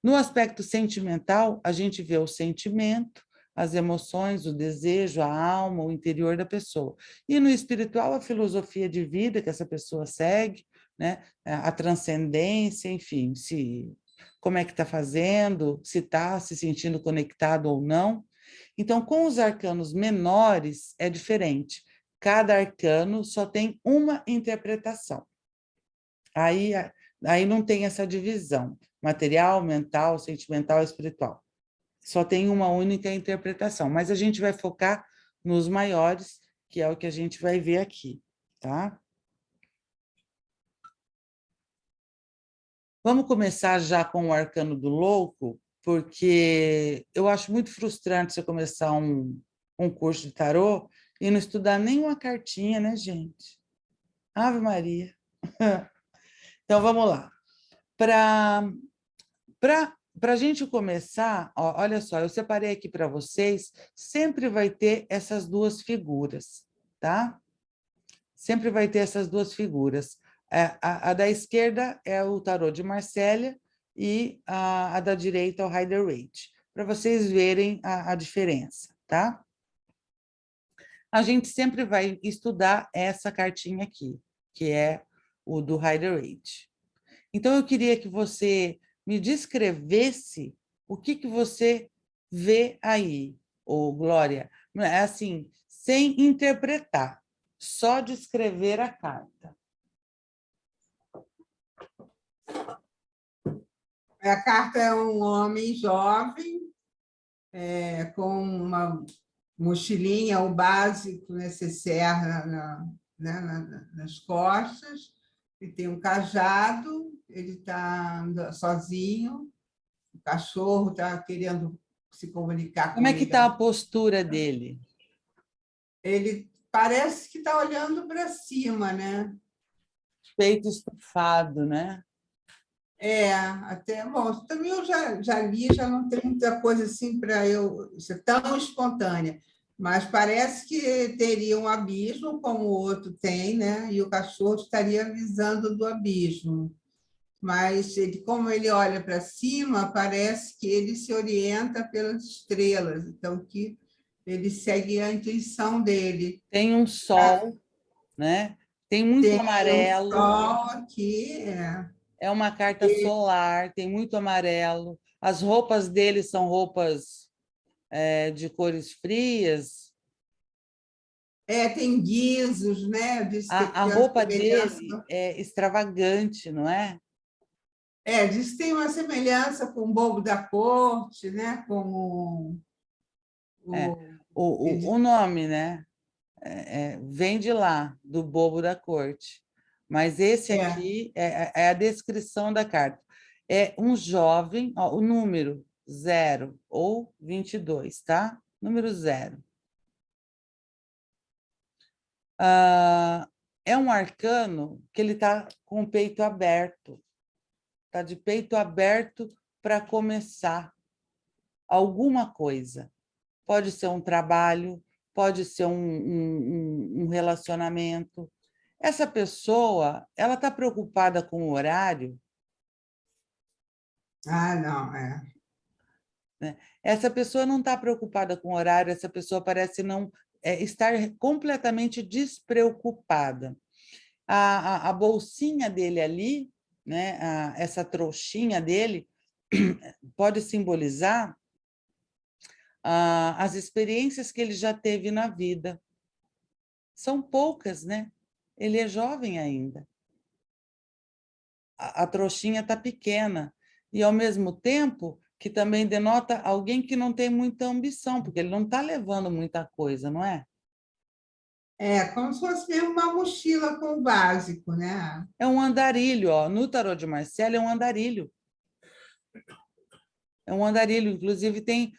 A: No aspecto sentimental, a gente vê o sentimento, as emoções, o desejo, a alma, o interior da pessoa. E no espiritual, a filosofia de vida que essa pessoa segue, né? A transcendência, enfim, como é que está fazendo, se está se sentindo conectado ou não. Então, com os arcanos menores, é diferente. Cada arcano só tem uma interpretação. Aí não tem essa divisão, material, mental, sentimental, espiritual. Só tem uma única interpretação, mas a gente vai focar nos maiores, que é o que a gente vai ver aqui, tá? Vamos começar já com o arcano do louco, porque eu acho muito frustrante você começar um curso de tarô e não estudar nenhuma cartinha, né, gente? Ave Maria. Então, vamos lá. Para a gente começar, ó, olha só, eu separei aqui para vocês, sempre vai ter essas 2 figuras, tá? Sempre vai ter essas 2 figuras. A da esquerda é o tarô de Marsella e a da direita é o Rider-Waite, para vocês verem a diferença, tá? A gente sempre vai estudar essa cartinha aqui, que é o do Rider-Waite. Então, eu queria que você me descrevesse o que você vê aí, ô Glória. É assim, sem interpretar, só descrever a carta.
D: A carta é um homem jovem, com uma mochilinha, o básico necessário nas costas, ele tem um cajado, ele está sozinho, o cachorro está querendo se comunicar com
A: Como é que
D: ele.
A: está a postura dele?
D: Ele parece que está olhando para cima, né?
A: Peito estufado, né?
D: Até, bom, também eu já li, já não tem muita coisa assim para eu ser tão espontânea, mas parece que teria um abismo, como o outro tem, né? E o cachorro estaria avisando do abismo. Mas, como ele olha para cima, parece que ele se orienta pelas estrelas, então que ele segue a intuição dele.
A: Tem um sol, né? Tem muito
D: Tem um
A: amarelo.
D: sol aqui.
A: É uma carta solar, tem muito amarelo. As roupas dele são roupas de cores frias.
D: Tem guizos, né? Diz que
A: A
D: tem uma
A: roupa dele
D: semelhança.
A: é extravagante, não é?
D: Diz que tem uma semelhança com o bobo da corte, né? Com
A: É.
D: o,
A: O nome, né? Vem de lá, do bobo da corte. Mas esse
D: é,
A: aqui é a descrição da carta. É um jovem, ó, o número 0 ou 22, tá? Número 0. É um arcano que ele está com o peito aberto. Está de peito aberto para começar alguma coisa. Pode ser um trabalho, pode ser um relacionamento. Essa pessoa, ela está preocupada com o horário,
D: não,
A: né? Essa pessoa não está preocupada com o horário, essa pessoa parece não estar completamente despreocupada. A bolsinha dele ali, né, essa trouxinha dele, pode simbolizar as experiências que ele já teve na vida. São poucas, né? Ele é jovem ainda. A trouxinha está pequena. E, ao mesmo tempo, que também denota alguém que não tem muita ambição, porque ele não está levando muita coisa, não é?
D: Como se fosse mesmo uma mochila com o básico, né?
A: É um andarilho, ó. No tarô de Marcelo é um andarilho. É um andarilho. Inclusive, tem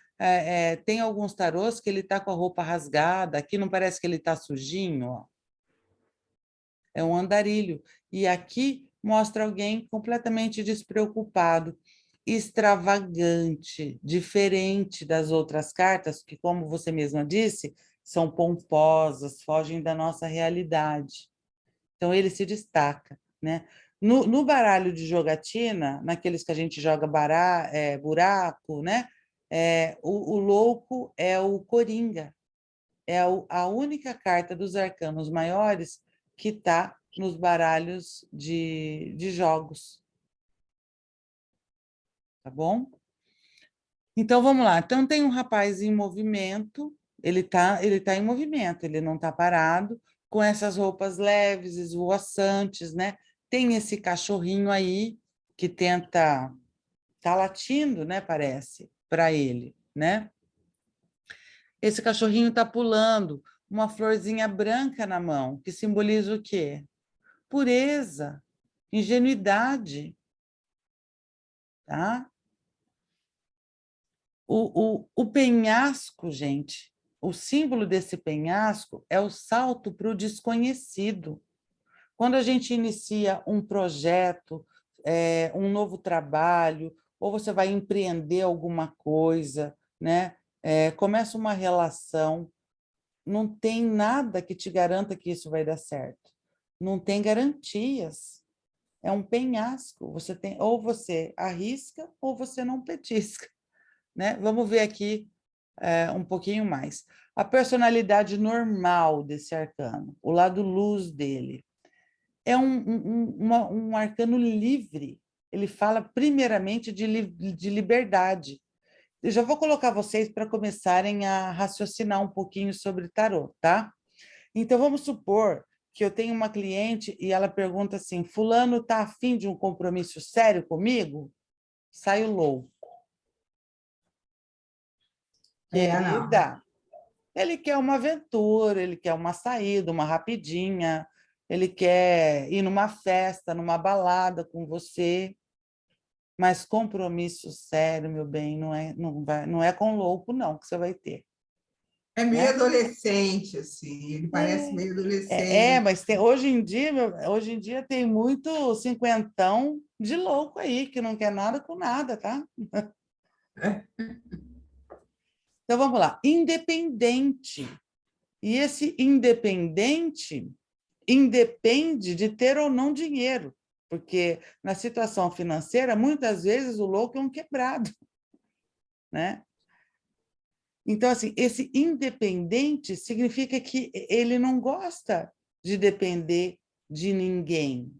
A: alguns tarôs que ele está com a roupa rasgada, aqui não parece que ele está sujinho, ó. É um andarilho. E aqui mostra alguém completamente despreocupado, extravagante, diferente das outras cartas, que, como você mesma disse, são pomposas, fogem da nossa realidade. Então, ele se destaca, né? No baralho de jogatina, naqueles que a gente joga buraco, né? O louco é o coringa, a única carta dos arcanos maiores que está nos baralhos de jogos. Tá bom? Então, vamos lá. Então, tem um rapaz em movimento, ele tá em movimento, ele não está parado, com essas roupas leves, esvoaçantes, né? Tem esse cachorrinho aí que tá latindo, né? Parece, para ele, né? Esse cachorrinho está pulando, uma florzinha branca na mão, que simboliza o quê? Pureza, ingenuidade, tá? O penhasco, gente, o símbolo desse penhasco é o salto para o desconhecido. Quando a gente inicia um projeto, um novo trabalho, ou você vai empreender alguma coisa, né? Começa uma relação, não tem nada que te garanta que isso vai dar certo. Não tem garantias. É um penhasco. Ou você arrisca ou você não petisca, né? Vamos ver aqui um pouquinho mais. A personalidade normal desse arcano, o lado luz dele. É um arcano livre. Ele fala primeiramente de liberdade. Eu já vou colocar vocês para começarem a raciocinar um pouquinho sobre tarô, tá? Então, vamos supor que eu tenho uma cliente e ela pergunta assim, fulano está afim de um compromisso sério comigo? Sai o louco.
D: Não.
A: Querida, ele quer uma aventura, ele quer uma saída, uma rapidinha, ele quer ir numa festa, numa balada com você, mas compromisso sério, meu bem, não é com louco, não, que você vai ter.
D: É meio
A: Né?
D: adolescente, assim, ele parece meio adolescente.
A: Mas hoje em dia tem muito cinquentão de louco aí, que não quer nada com nada, tá? Então, vamos lá. Independente. E esse independente independe de ter ou não dinheiro, porque na situação financeira, muitas vezes o louco é um quebrado, né? Então, assim, esse independente significa que ele não gosta de depender de ninguém.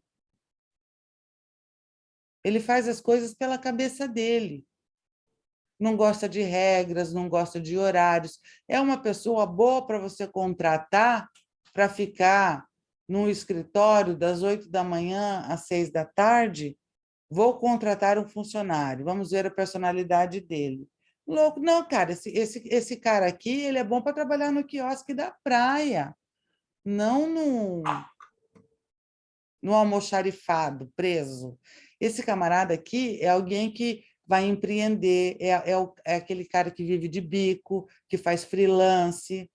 A: Ele faz as coisas pela cabeça dele. Não gosta de regras, não gosta de horários. É uma pessoa boa para você contratar para ficar no escritório das 8 da manhã às 6 da tarde. Vou contratar um funcionário, vamos ver a personalidade dele. Louco, não, cara, esse cara aqui, ele é bom para trabalhar no quiosque da praia, não no almoxarifado, preso. Esse camarada aqui é alguém que vai empreender, é aquele cara que vive de bico, que faz freelance,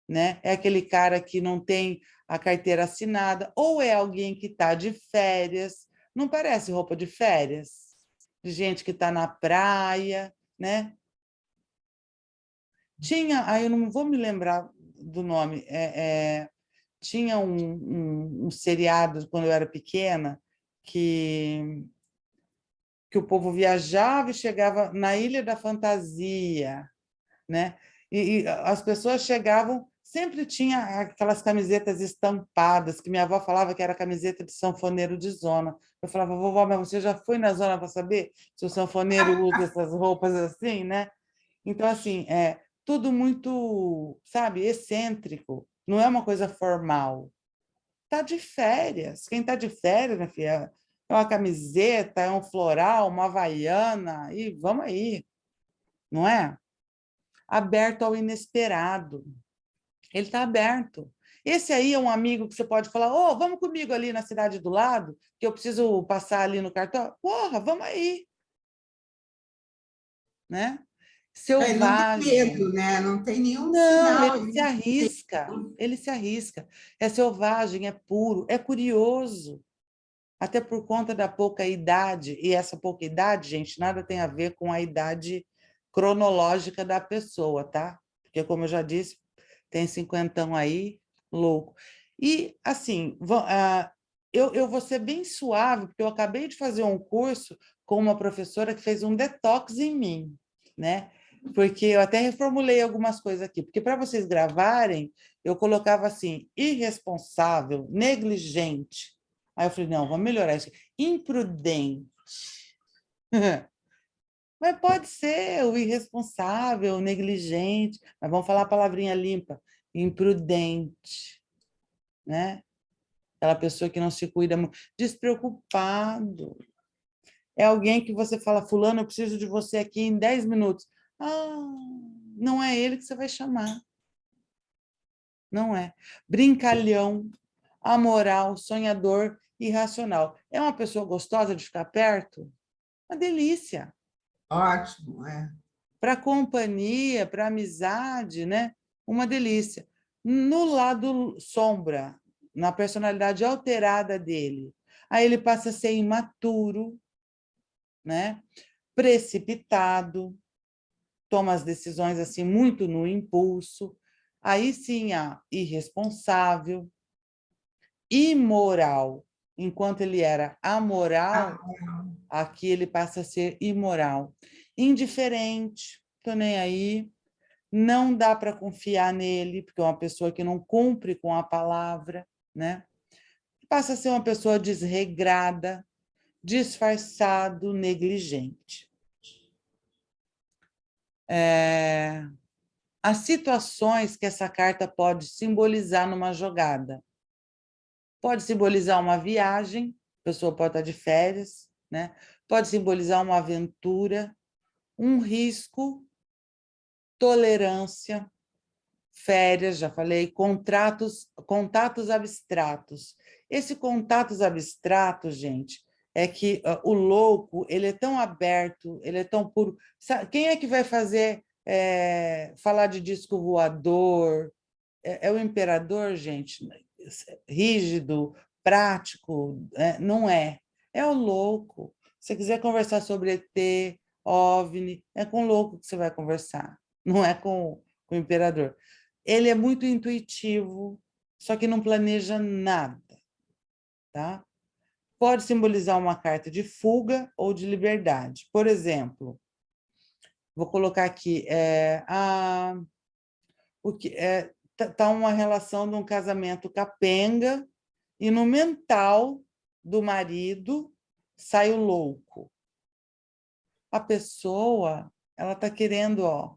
A: né? É aquele cara que não tem a carteira assinada, ou é alguém que está de férias, não parece roupa de férias? De gente que está na praia, né? Tinha, aí eu não vou me lembrar do nome, tinha um seriado, quando eu era pequena, que o povo viajava e chegava na Ilha da Fantasia, né? E as pessoas chegavam, sempre tinha aquelas camisetas estampadas, que minha avó falava que era camiseta de sanfoneiro de zona. Eu falava, vovó, mas você já foi na zona para saber se o sanfoneiro usa essas roupas assim, né? Então, assim, tudo muito, sabe, excêntrico, não é uma coisa formal. Está de férias. Quem está de férias, minha filha, é uma camiseta, é um floral, uma havaiana, e vamos aí, não é? Aberto ao inesperado. Ele está aberto. Esse aí é um amigo que você pode falar, ô, vamos comigo ali na cidade do lado, que eu preciso passar ali no cartão. Porra, vamos aí. Né?
D: Ele não tem
A: Selvagem.
D: medo, né? Não tem nenhum
A: Não,
D: sinal.
A: ele se arrisca. Ele se arrisca. É selvagem, é puro, é curioso. Até por conta da pouca idade. E essa pouca idade, gente, nada tem a ver com a idade cronológica da pessoa, tá? Porque, como eu já disse, tem 50 aí, louco. E, assim, eu vou ser bem suave, porque eu acabei de fazer um curso com uma professora que fez um detox em mim, né? Porque eu até reformulei algumas coisas aqui, porque para vocês gravarem, eu colocava assim, irresponsável, negligente. Aí eu falei, não, vamos melhorar isso. Imprudente. Mas pode ser o irresponsável, o negligente, mas vamos falar a palavrinha limpa, imprudente, né? Aquela pessoa que não se cuida muito, despreocupado. É alguém que você fala, fulano, eu preciso de você aqui em 10 minutos. Ah, não é ele que você vai chamar. Não é. Brincalhão, amoral, sonhador, irracional. É uma pessoa gostosa de ficar perto? Uma delícia.
D: Ótimo, é.
A: Para companhia, para amizade, né? Uma delícia. No lado sombra, na personalidade alterada dele, aí ele passa a ser imaturo, né? Precipitado, toma as decisões assim muito no impulso. Aí sim, irresponsável, imoral. Enquanto ele era amoral, aqui ele passa a ser imoral. Indiferente, estou nem aí, não dá para confiar nele, porque é uma pessoa que não cumpre com a palavra, né? Passa a ser uma pessoa desregrada, disfarçado, negligente. As situações que essa carta pode simbolizar numa jogada. Pode simbolizar uma viagem, a pessoa pode estar de férias, né? Pode simbolizar uma aventura, um risco, tolerância, férias, já falei, contatos abstratos. Esse contatos abstratos, gente, é que o louco, ele é tão aberto, ele é tão puro. Quem é que vai fazer falar de disco voador? É o imperador, gente, rígido, prático, não é. É o louco. Se você quiser conversar sobre ET, OVNI, é com o louco que você vai conversar, não é com o imperador. Ele é muito intuitivo, só que não planeja nada, tá? Pode simbolizar uma carta de fuga ou de liberdade. Por exemplo, vou colocar aqui, tá uma relação de um casamento capenga E no mental do marido sai o louco. A pessoa, ela está querendo, ó,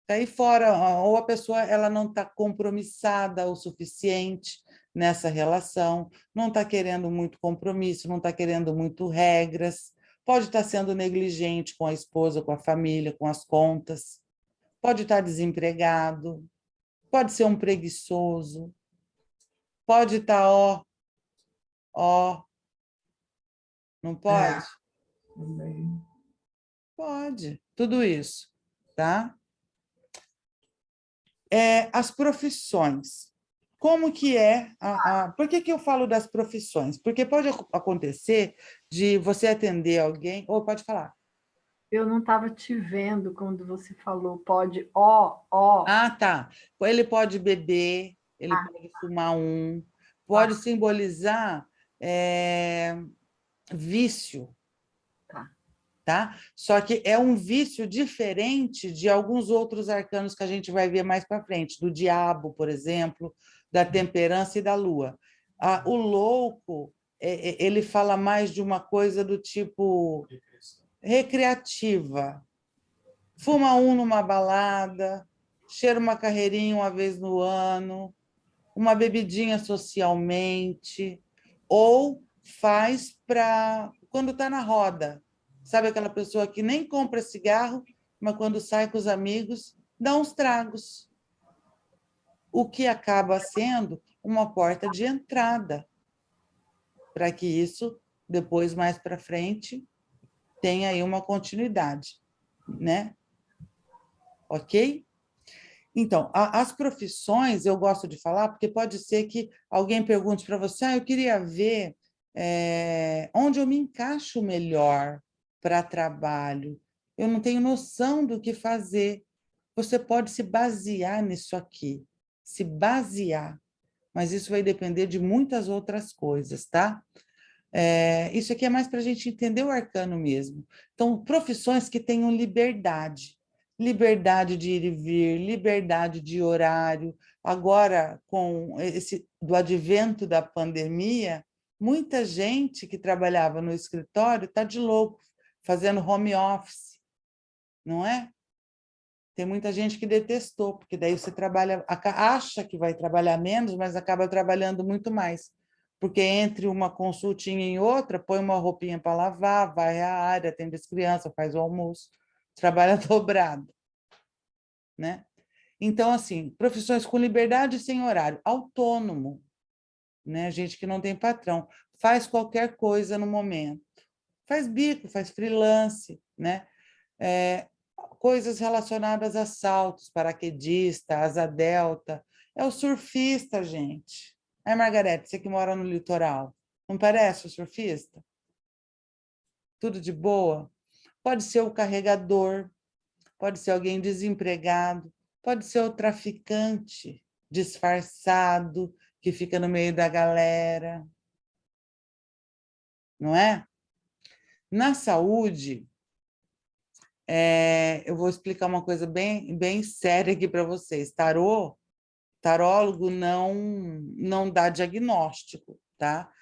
A: cair fora, ou a pessoa ela não está compromissada o suficiente nessa relação, não está querendo muito compromisso, não está querendo muito regras, pode estar sendo negligente com a esposa, com a família, com as contas, pode estar desempregado, pode ser um preguiçoso, pode estar, ó, não pode?
D: Também.
A: Pode, tudo isso, tá? As profissões. Como que é Por que que eu falo das profissões? Porque pode acontecer de você atender alguém, ou pode falar.
C: Eu não estava te vendo quando você falou, pode, ó.
A: Ah, tá. Ele pode beber, ele pode fumar pode simbolizar vício,
C: Tá.
A: tá? Só que é um vício diferente de alguns outros arcanos que a gente vai ver mais para frente, do diabo, por exemplo, da temperança e da lua. O louco, ele fala mais de uma coisa do tipo recreativa. Fuma numa balada, cheira uma carreirinha uma vez no ano, uma bebidinha socialmente, ou faz para quando está na roda. Sabe aquela pessoa que nem compra cigarro, mas quando sai com os amigos, dá uns tragos. O que acaba sendo uma porta de entrada para que isso, depois, mais para frente, tenha aí uma continuidade, né? Ok? Então, as profissões, eu gosto de falar, porque pode ser que alguém pergunte para você, eu queria ver onde eu me encaixo melhor para trabalho. Eu não tenho noção do que fazer. Você pode se basear nisso aqui, se basear, mas isso vai depender de muitas outras coisas, tá? Isso aqui é mais para a gente entender o arcano mesmo. Então, profissões que tenham liberdade. Liberdade de ir e vir, liberdade de horário. Agora, com do advento da pandemia, muita gente que trabalhava no escritório está de louco, fazendo home office, não é? Tem muita gente que detestou, porque daí você acha que vai trabalhar menos, mas acaba trabalhando muito mais. Porque entre uma consultinha e outra, põe uma roupinha para lavar, vai à área, atende as crianças, faz o almoço, trabalha dobrado, né? Então, assim, profissões com liberdade e sem horário, autônomo, né? Gente que não tem patrão, faz qualquer coisa no momento, faz bico, faz freelance, né? Coisas relacionadas a saltos, paraquedista, asa delta, é o surfista, gente. Margarete, você que mora no litoral, não parece o surfista? Tudo de boa? Pode ser o carregador, pode ser alguém desempregado, pode ser o traficante disfarçado que fica no meio da galera, não é? Na saúde, eu vou explicar uma coisa bem séria aqui para vocês. Tarólogo não dá diagnóstico, tá?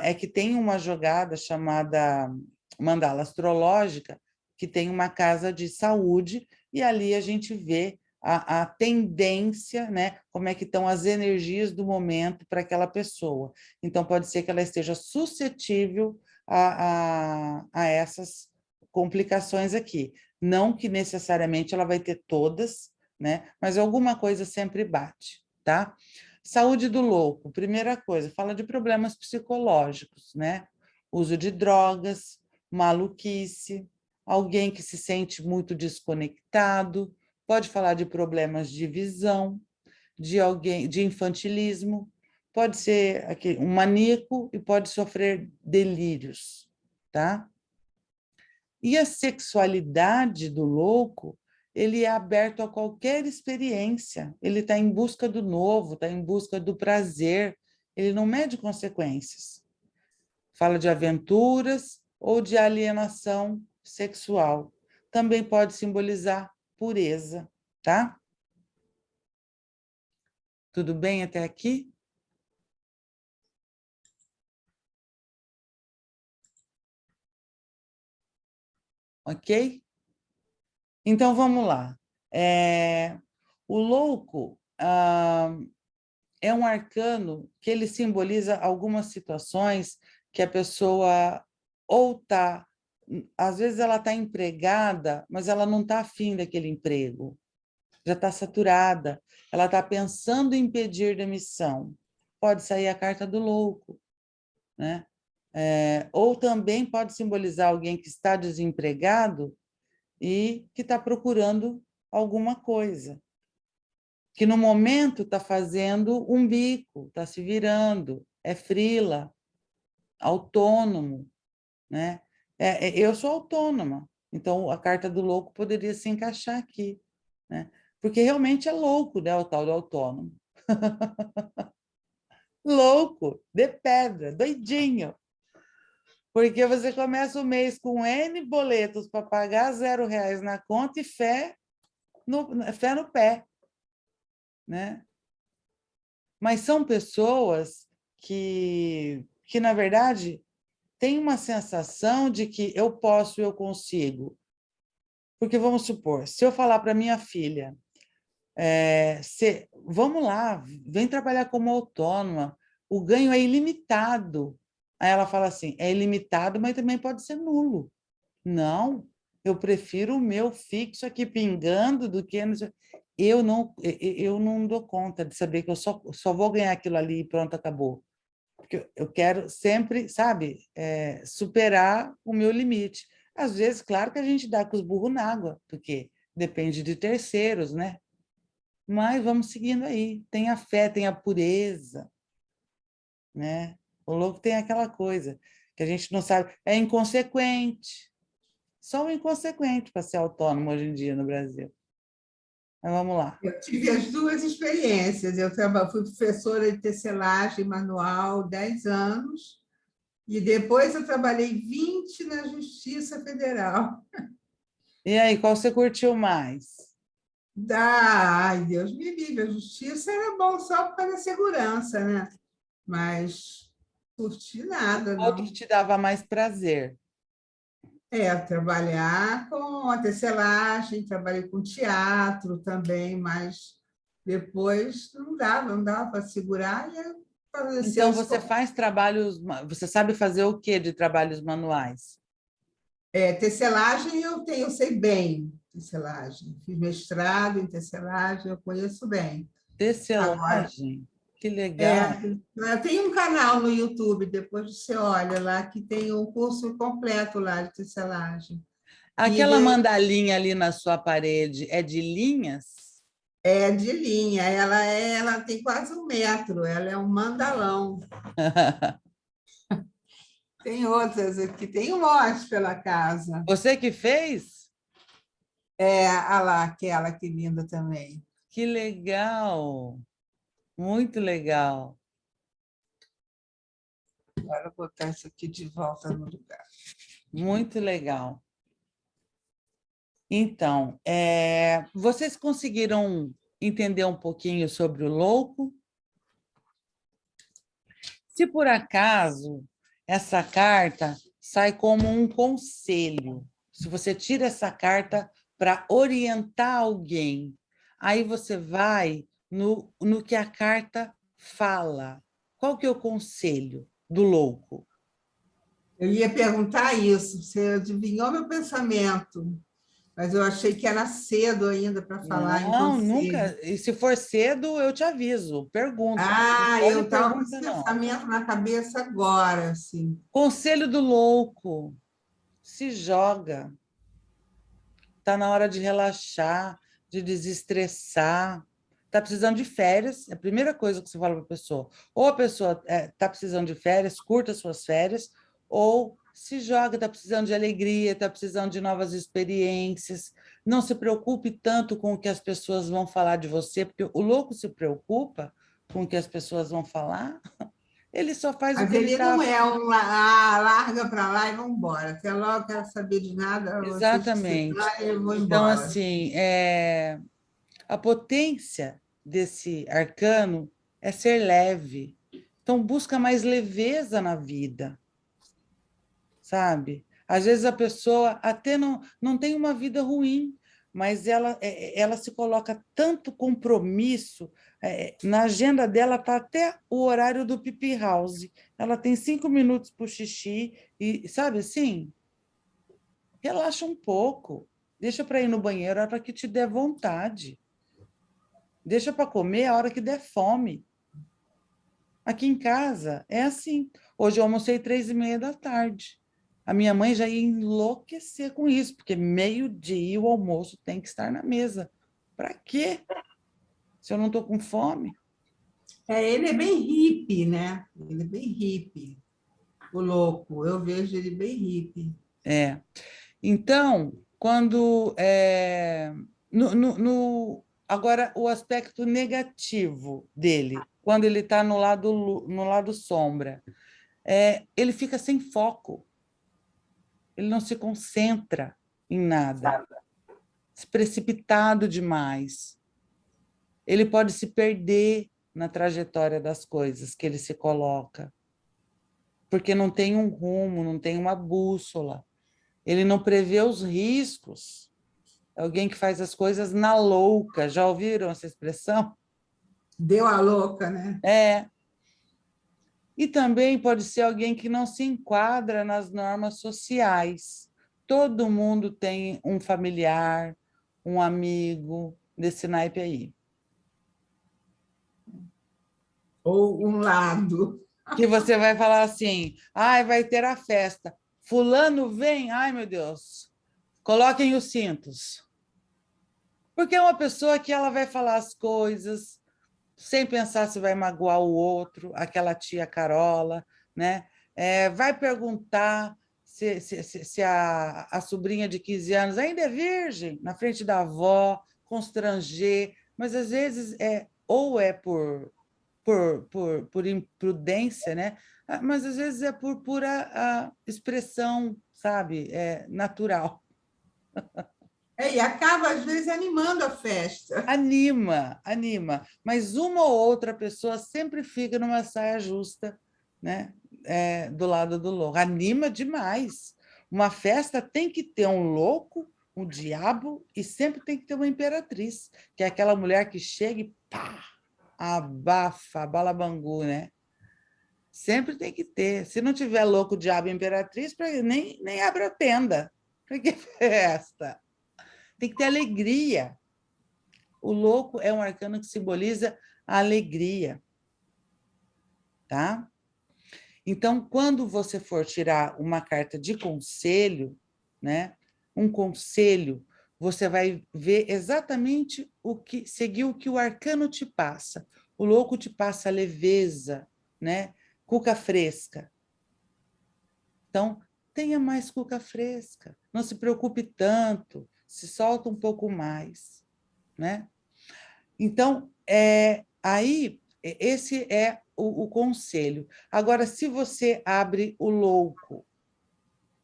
A: É que tem uma jogada chamada mandala astrológica, que tem uma casa de saúde, e ali a gente vê a tendência, né? Como é que estão as energias do momento para aquela pessoa. Então, pode ser que ela esteja suscetível a essas complicações aqui. Não que necessariamente ela vai ter todas, né? Mas alguma coisa sempre bate, tá? Saúde do louco, primeira coisa, fala de problemas psicológicos, né? Uso de drogas, maluquice, alguém que se sente muito desconectado, pode falar de problemas de visão, de infantilismo, pode ser um maníaco e pode sofrer delírios, tá? E a sexualidade do louco, ele é aberto a qualquer experiência, ele está em busca do novo, está em busca do prazer, ele não mede consequências. Fala de aventuras ou de alienação sexual. Também pode simbolizar pureza, tá? Tudo bem até aqui? ok? Então, vamos lá. O louco é um arcano que ele simboliza algumas situações que a pessoa ou está... Às vezes ela está empregada, mas ela não está afim daquele emprego. Já está saturada. Ela está pensando em pedir demissão. Pode sair a carta do louco, né? Ou também pode simbolizar alguém que está desempregado e que está procurando alguma coisa, que no momento está fazendo um bico, está se virando, é freela, autônomo, né? Eu sou autônoma, então a carta do louco poderia se encaixar aqui, né? Porque realmente é louco, né, o tal do autônomo. Louco, de pedra, doidinho. Porque você começa o mês com N boletos para pagar R$ 0 na conta e fé no pé, né? Mas são pessoas que na verdade, têm uma sensação de que eu posso, eu consigo. Porque, vamos supor, se eu falar para minha filha, vamos lá, vem trabalhar como autônoma, o ganho é ilimitado. Aí ela fala assim, é ilimitado, mas também pode ser nulo. Não, eu prefiro o meu fixo aqui pingando do que... Eu não dou conta de saber que eu só vou ganhar aquilo ali e pronto, acabou. Porque eu quero sempre, sabe, superar o meu limite. Às vezes, claro que a gente dá com os burros na água, porque depende de terceiros, né? Mas vamos seguindo aí. Tem a fé, tem a pureza, né? O louco tem aquela coisa que a gente não sabe, é inconsequente. Só um inconsequente para ser autônomo hoje em dia no Brasil. Mas vamos lá.
D: Eu tive as duas experiências. Fui professora de tecelagem manual 10 anos, e depois eu trabalhei 20 na Justiça Federal.
A: E aí, qual você curtiu mais?
D: Ai, Deus me livre, a justiça era bom só por causa da segurança, né? Mas curti nada,
A: Outro
D: não.
A: te dava mais prazer.
D: Trabalhar com a tecelagem, trabalhei com teatro também, mas depois não dava para segurar e fazer
A: Então,
D: os...
A: você faz trabalhos... Você sabe fazer o quê de trabalhos manuais?
D: Tecelagem eu sei bem, tecelagem. Fiz mestrado em tecelagem, eu conheço bem. Agora,
A: Tecelagem? Que legal.
D: tem um canal no YouTube, depois você olha lá, que tem um curso completo lá de tecelagem.
A: Aquela mandalinha ali na sua parede é de linhas?
D: É de linha, ela tem quase 1 metro, ela é um mandalão. Tem outras aqui, tem um monte pela casa.
A: Você que fez?
D: Ah lá, aquela que linda também.
A: Que legal. Muito legal.
D: Agora eu vou botar isso aqui de volta no lugar.
A: Muito legal. Então, vocês conseguiram entender um pouquinho sobre o louco? Se por acaso essa carta sai como um conselho, se você tira essa carta para orientar alguém, aí você vai no que a carta fala. Qual que é o conselho do louco?
D: Eu ia perguntar isso, você adivinhou meu pensamento, mas eu achei que era cedo ainda para falar em
A: Não,
D: conselho.
A: nunca. E se for cedo, eu te aviso. Pergunta. Não
D: Eu
A: pode
D: estava com
A: pergunta,
D: esse
A: não.
D: pensamento na cabeça agora, assim.
A: Conselho do louco. Se joga. Está na hora de relaxar, de desestressar. Está precisando de férias, é a primeira coisa que você fala para a pessoa. Ou a pessoa está precisando de férias, curta suas férias, ou se joga, está precisando de alegria, está precisando de novas experiências. Não se preocupe tanto com o que as pessoas vão falar de você, porque o louco se preocupa com o que as pessoas vão falar, ele só faz o
D: Mas
A: que ele
D: ele
A: está...
D: não é larga para lá e vamos embora. Até logo, quero saber de nada, vocês que se
A: Exatamente.
D: vai, eu vou
A: Então,
D: embora.
A: assim, a potência desse arcano é ser leve. Então, busca mais leveza na vida, sabe? Às vezes a pessoa até não tem uma vida ruim, mas ela se coloca tanto compromisso, na agenda dela está até o horário do pipi house. Ela tem 5 minutos para o xixi, e sabe assim? Relaxa um pouco, deixa para ir no banheiro a hora que te der vontade. Deixa para comer a hora que der fome. Aqui em casa é assim. Hoje eu almocei 3h30 da tarde. A minha mãe já ia enlouquecer com isso, porque meio-dia o almoço tem que estar na mesa. Para quê? Se eu não estou com fome?
D: Ele é bem hippie, né? Ele é bem hippie, o louco. Eu vejo ele bem hippie.
A: É. Então, quando... agora, o aspecto negativo dele, quando ele está no lado sombra, ele fica sem foco. Ele não se concentra em nada. Precipitado demais. Ele pode se perder na trajetória das coisas que ele se coloca, porque não tem um rumo, não tem uma bússola. Ele não prevê os riscos. É alguém que faz as coisas na louca. Já ouviram essa expressão?
D: Deu a louca, né?
A: E também pode ser alguém que não se enquadra nas normas sociais. Todo mundo tem um familiar, um amigo desse naipe aí.
D: Ou um lado.
A: Que você vai falar assim, vai ter a festa. Fulano vem, ai meu Deus, coloquem os cintos. Porque é uma pessoa que ela vai falar as coisas sem pensar se vai magoar o outro, aquela tia Carola, né? Vai perguntar se a sobrinha de 15 anos ainda é virgem, na frente da avó, constranger, mas às vezes ou é por imprudência, né? Mas às vezes é por pura expressão, sabe? Natural.
D: E acaba, às vezes, animando a festa.
A: Anima. Mas uma ou outra pessoa sempre fica numa saia justa, né? Do lado do louco. Anima demais. Uma festa tem que ter um louco, um diabo, e sempre tem que ter uma imperatriz, que é aquela mulher que chega e pá, abafa, balabangu, né? Sempre tem que ter. Se não tiver louco, diabo e imperatriz, nem abre a tenda. Para que festa? Tem que ter alegria. O louco é um arcano que simboliza a alegria. Tá? Então, quando você for tirar uma carta de conselho, né? Um conselho, você vai ver exatamente seguir o que o arcano te passa. O louco te passa leveza, né? Cuca fresca. Então, tenha mais cuca fresca. Não se preocupe tanto, se solta um pouco mais, né? Então, aí, esse é o conselho. Agora, se você abre o louco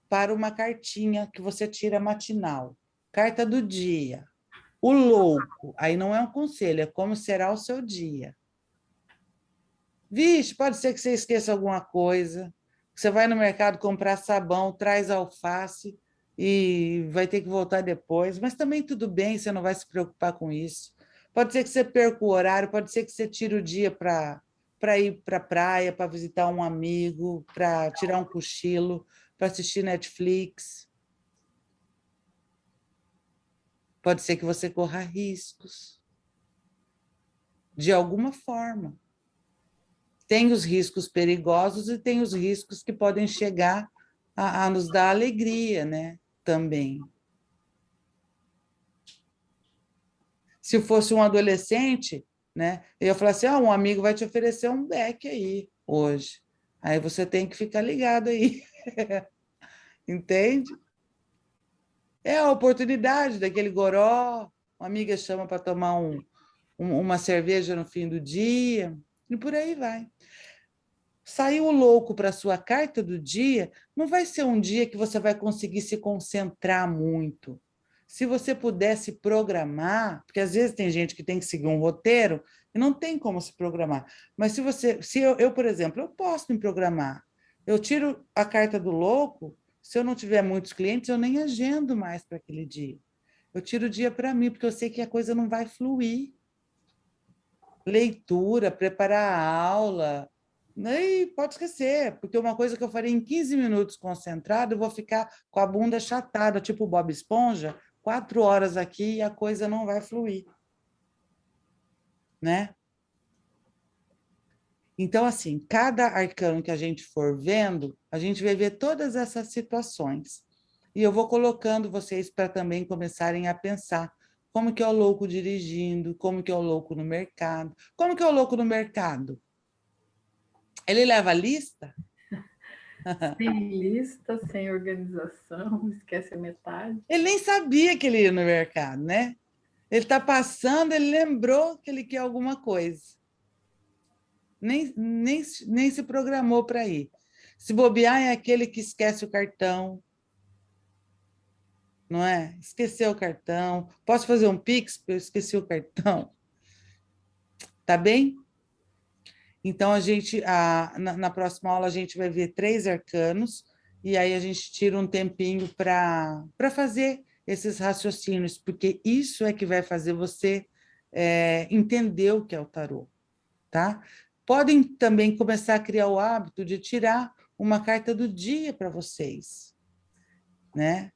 A: para uma cartinha que você tira matinal, carta do dia, o louco, aí não é um conselho, é como será o seu dia. Vixe, pode ser que você esqueça alguma coisa, você vai no mercado comprar sabão, traz alface e vai ter que voltar depois, mas também tudo bem, você não vai se preocupar com isso. Pode ser que você perca o horário, pode ser que você tire o dia para ir para a praia, para visitar um amigo, para tirar um cochilo, para assistir Netflix. Pode ser que você corra riscos, de alguma forma. Tem os riscos perigosos e tem os riscos que podem chegar a nos dar alegria, né? Também. Se fosse um adolescente, né? Eu ia falar assim, um amigo vai te oferecer um beck aí hoje. Aí você tem que ficar ligado aí. Entende? É a oportunidade daquele goró, uma amiga chama para tomar uma cerveja no fim do dia, e por aí vai. Saiu o louco para a sua carta do dia, não vai ser um dia que você vai conseguir se concentrar muito. Se você pudesse programar, porque às vezes tem gente que tem que seguir um roteiro e não tem como se programar. Mas se eu, por exemplo, eu posso me programar. Eu tiro a carta do louco, Se eu não tiver muitos clientes, eu nem agendo mais para aquele dia. Eu tiro o dia para mim, porque eu sei que a coisa não vai fluir. Leitura, preparar a aula, nem pode esquecer, porque uma coisa que eu faria em 15 minutos concentrado, eu vou ficar com a bunda achatada, tipo Bob Esponja, 4 horas aqui e a coisa não vai fluir, né? Então, assim, cada arcano que a gente for vendo, a gente vai ver todas essas situações. E eu vou colocando vocês para também começarem a pensar como que é o louco dirigindo, como que é o louco no mercado. Como que é o louco no mercado? Ele leva a lista?
C: Sem lista, sem organização, esquece a metade.
A: Ele nem sabia que ele ia no mercado, né? Ele está passando, ele lembrou que ele quer alguma coisa. Nem se programou para ir. Se bobear, é aquele que esquece o cartão, não é? Esqueceu o cartão. Posso fazer um Pix? Eu esqueci o cartão. Tá bem? Então, na próxima aula, a gente vai ver 3 arcanos, e aí a gente tira um tempinho para fazer esses raciocínios, porque isso é que vai fazer você entender o que é o tarô, tá? Podem também começar a criar o hábito de tirar uma carta do dia para vocês, né?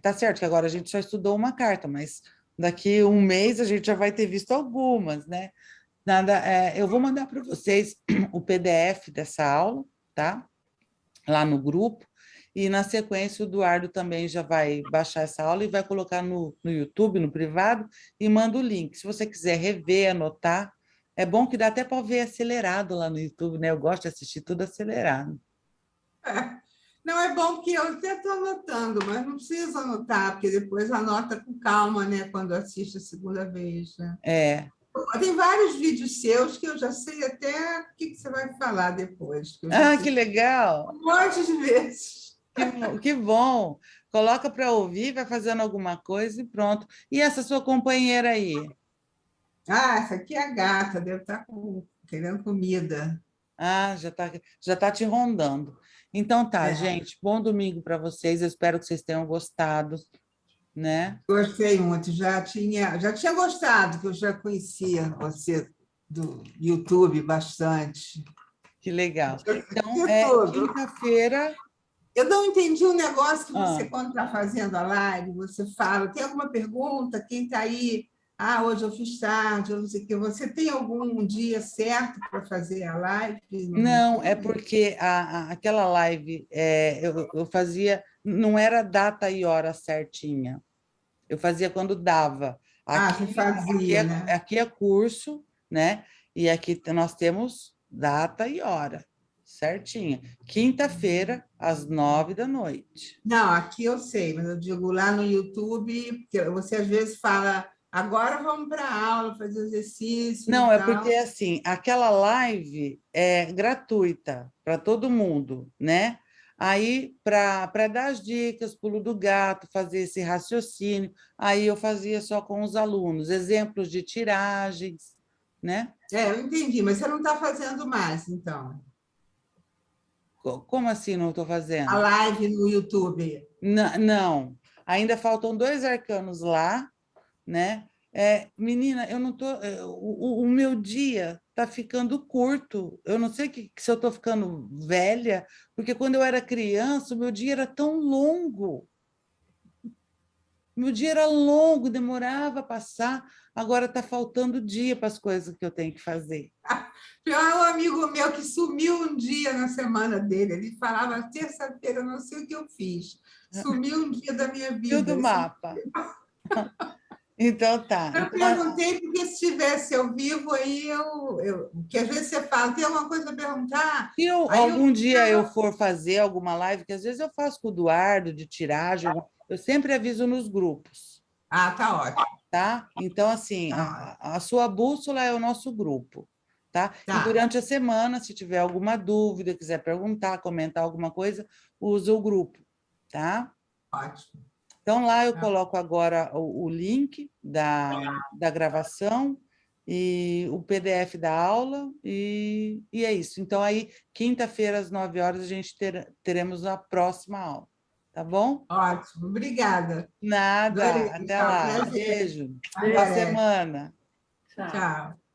A: Tá certo que agora a gente só estudou uma carta, mas daqui um mês a gente já vai ter visto algumas, né? Eu vou mandar para vocês o PDF dessa aula, tá? Lá no grupo, e na sequência o Eduardo também já vai baixar essa aula e vai colocar no YouTube, no privado, e manda o link. Se você quiser rever, anotar, é bom que dá até para ver acelerado lá no YouTube, né? Eu gosto de assistir tudo acelerado.
D: Não, é bom que eu até estou anotando, mas não precisa anotar, porque depois anota com calma, né, quando assiste a segunda vez, né? Tem vários vídeos seus que eu já sei até o que você vai falar depois. Que eu já
A: Que legal!
D: um monte de vezes.
A: Que bom! Coloca para ouvir, vai fazendo alguma coisa e pronto. E essa sua companheira aí?
D: Essa aqui é a gata, deve estar querendo comida.
A: Já tá te rondando. Então tá, gente, bom domingo para vocês. Eu espero que vocês tenham gostado, né?
D: Gostei muito, já tinha gostado, que eu já conhecia você do YouTube bastante.
A: Que legal. Então,
D: De tudo.
A: quinta-feira.
D: Eu não entendi um negócio que você, quando está fazendo a live, você fala, tem alguma pergunta? Quem está aí? Hoje eu fiz tarde, eu não sei o quê. Você tem algum dia certo para fazer a live no
A: Não, é
D: YouTube?
A: porque aquela live eu fazia, não era data e hora certinha. Eu fazia quando dava.
D: Você fazia, né?
A: Aqui é curso, né? E aqui nós temos data e hora, certinha. Quinta-feira, às 9 da noite.
D: Não, aqui eu sei, mas eu digo lá no YouTube, porque você às vezes fala, agora vamos para a aula, fazer exercício
A: Não,
D: e
A: é
D: tal.
A: porque assim, aquela live é gratuita para todo mundo, né? Aí, para dar as dicas, pulo do gato, fazer esse raciocínio, aí eu fazia só com os alunos, exemplos de tiragens, né?
D: Eu entendi, mas você não está fazendo mais, então.
A: Como assim não estou
D: A
A: fazendo?
D: live no YouTube.
A: Não, ainda faltam 2 arcanos lá, né? Menina, eu não tô, o meu dia está ficando curto. Eu não sei se eu estou ficando velha, porque quando eu era criança, o meu dia era tão longo. Meu dia era longo, demorava a passar. Agora está faltando dia para as coisas que eu tenho que fazer.
D: Um amigo meu que sumiu um dia na semana dele. Ele falava, terça-feira, não sei o que eu fiz. Sumiu um dia da minha
A: Fio
D: vida.
A: do mapa. Então tá.
D: Eu perguntei porque se tivesse ao vivo, aí que às vezes você fala, tem alguma coisa a perguntar?
A: Se algum dia eu for fazer alguma live, que às vezes eu faço com o Eduardo de tiragem, eu sempre aviso nos grupos,
D: Tá ótimo.
A: tá? Então, assim, a sua bússola é o nosso grupo, tá? E durante a semana, se tiver alguma dúvida, quiser perguntar, comentar alguma coisa, usa o grupo, tá?
D: Ótimo.
A: Então, lá eu coloco agora o link da gravação e o PDF da aula, e é isso. Então, aí, quinta-feira, às 9 horas, a gente teremos a próxima aula, tá bom?
D: Ótimo, obrigada.
A: Nada,
D: Adorei,
A: até
D: tchau,
A: lá.
D: prazer.
A: Beijo.
D: Até.
A: Boa semana.
C: Tchau.
D: Tchau.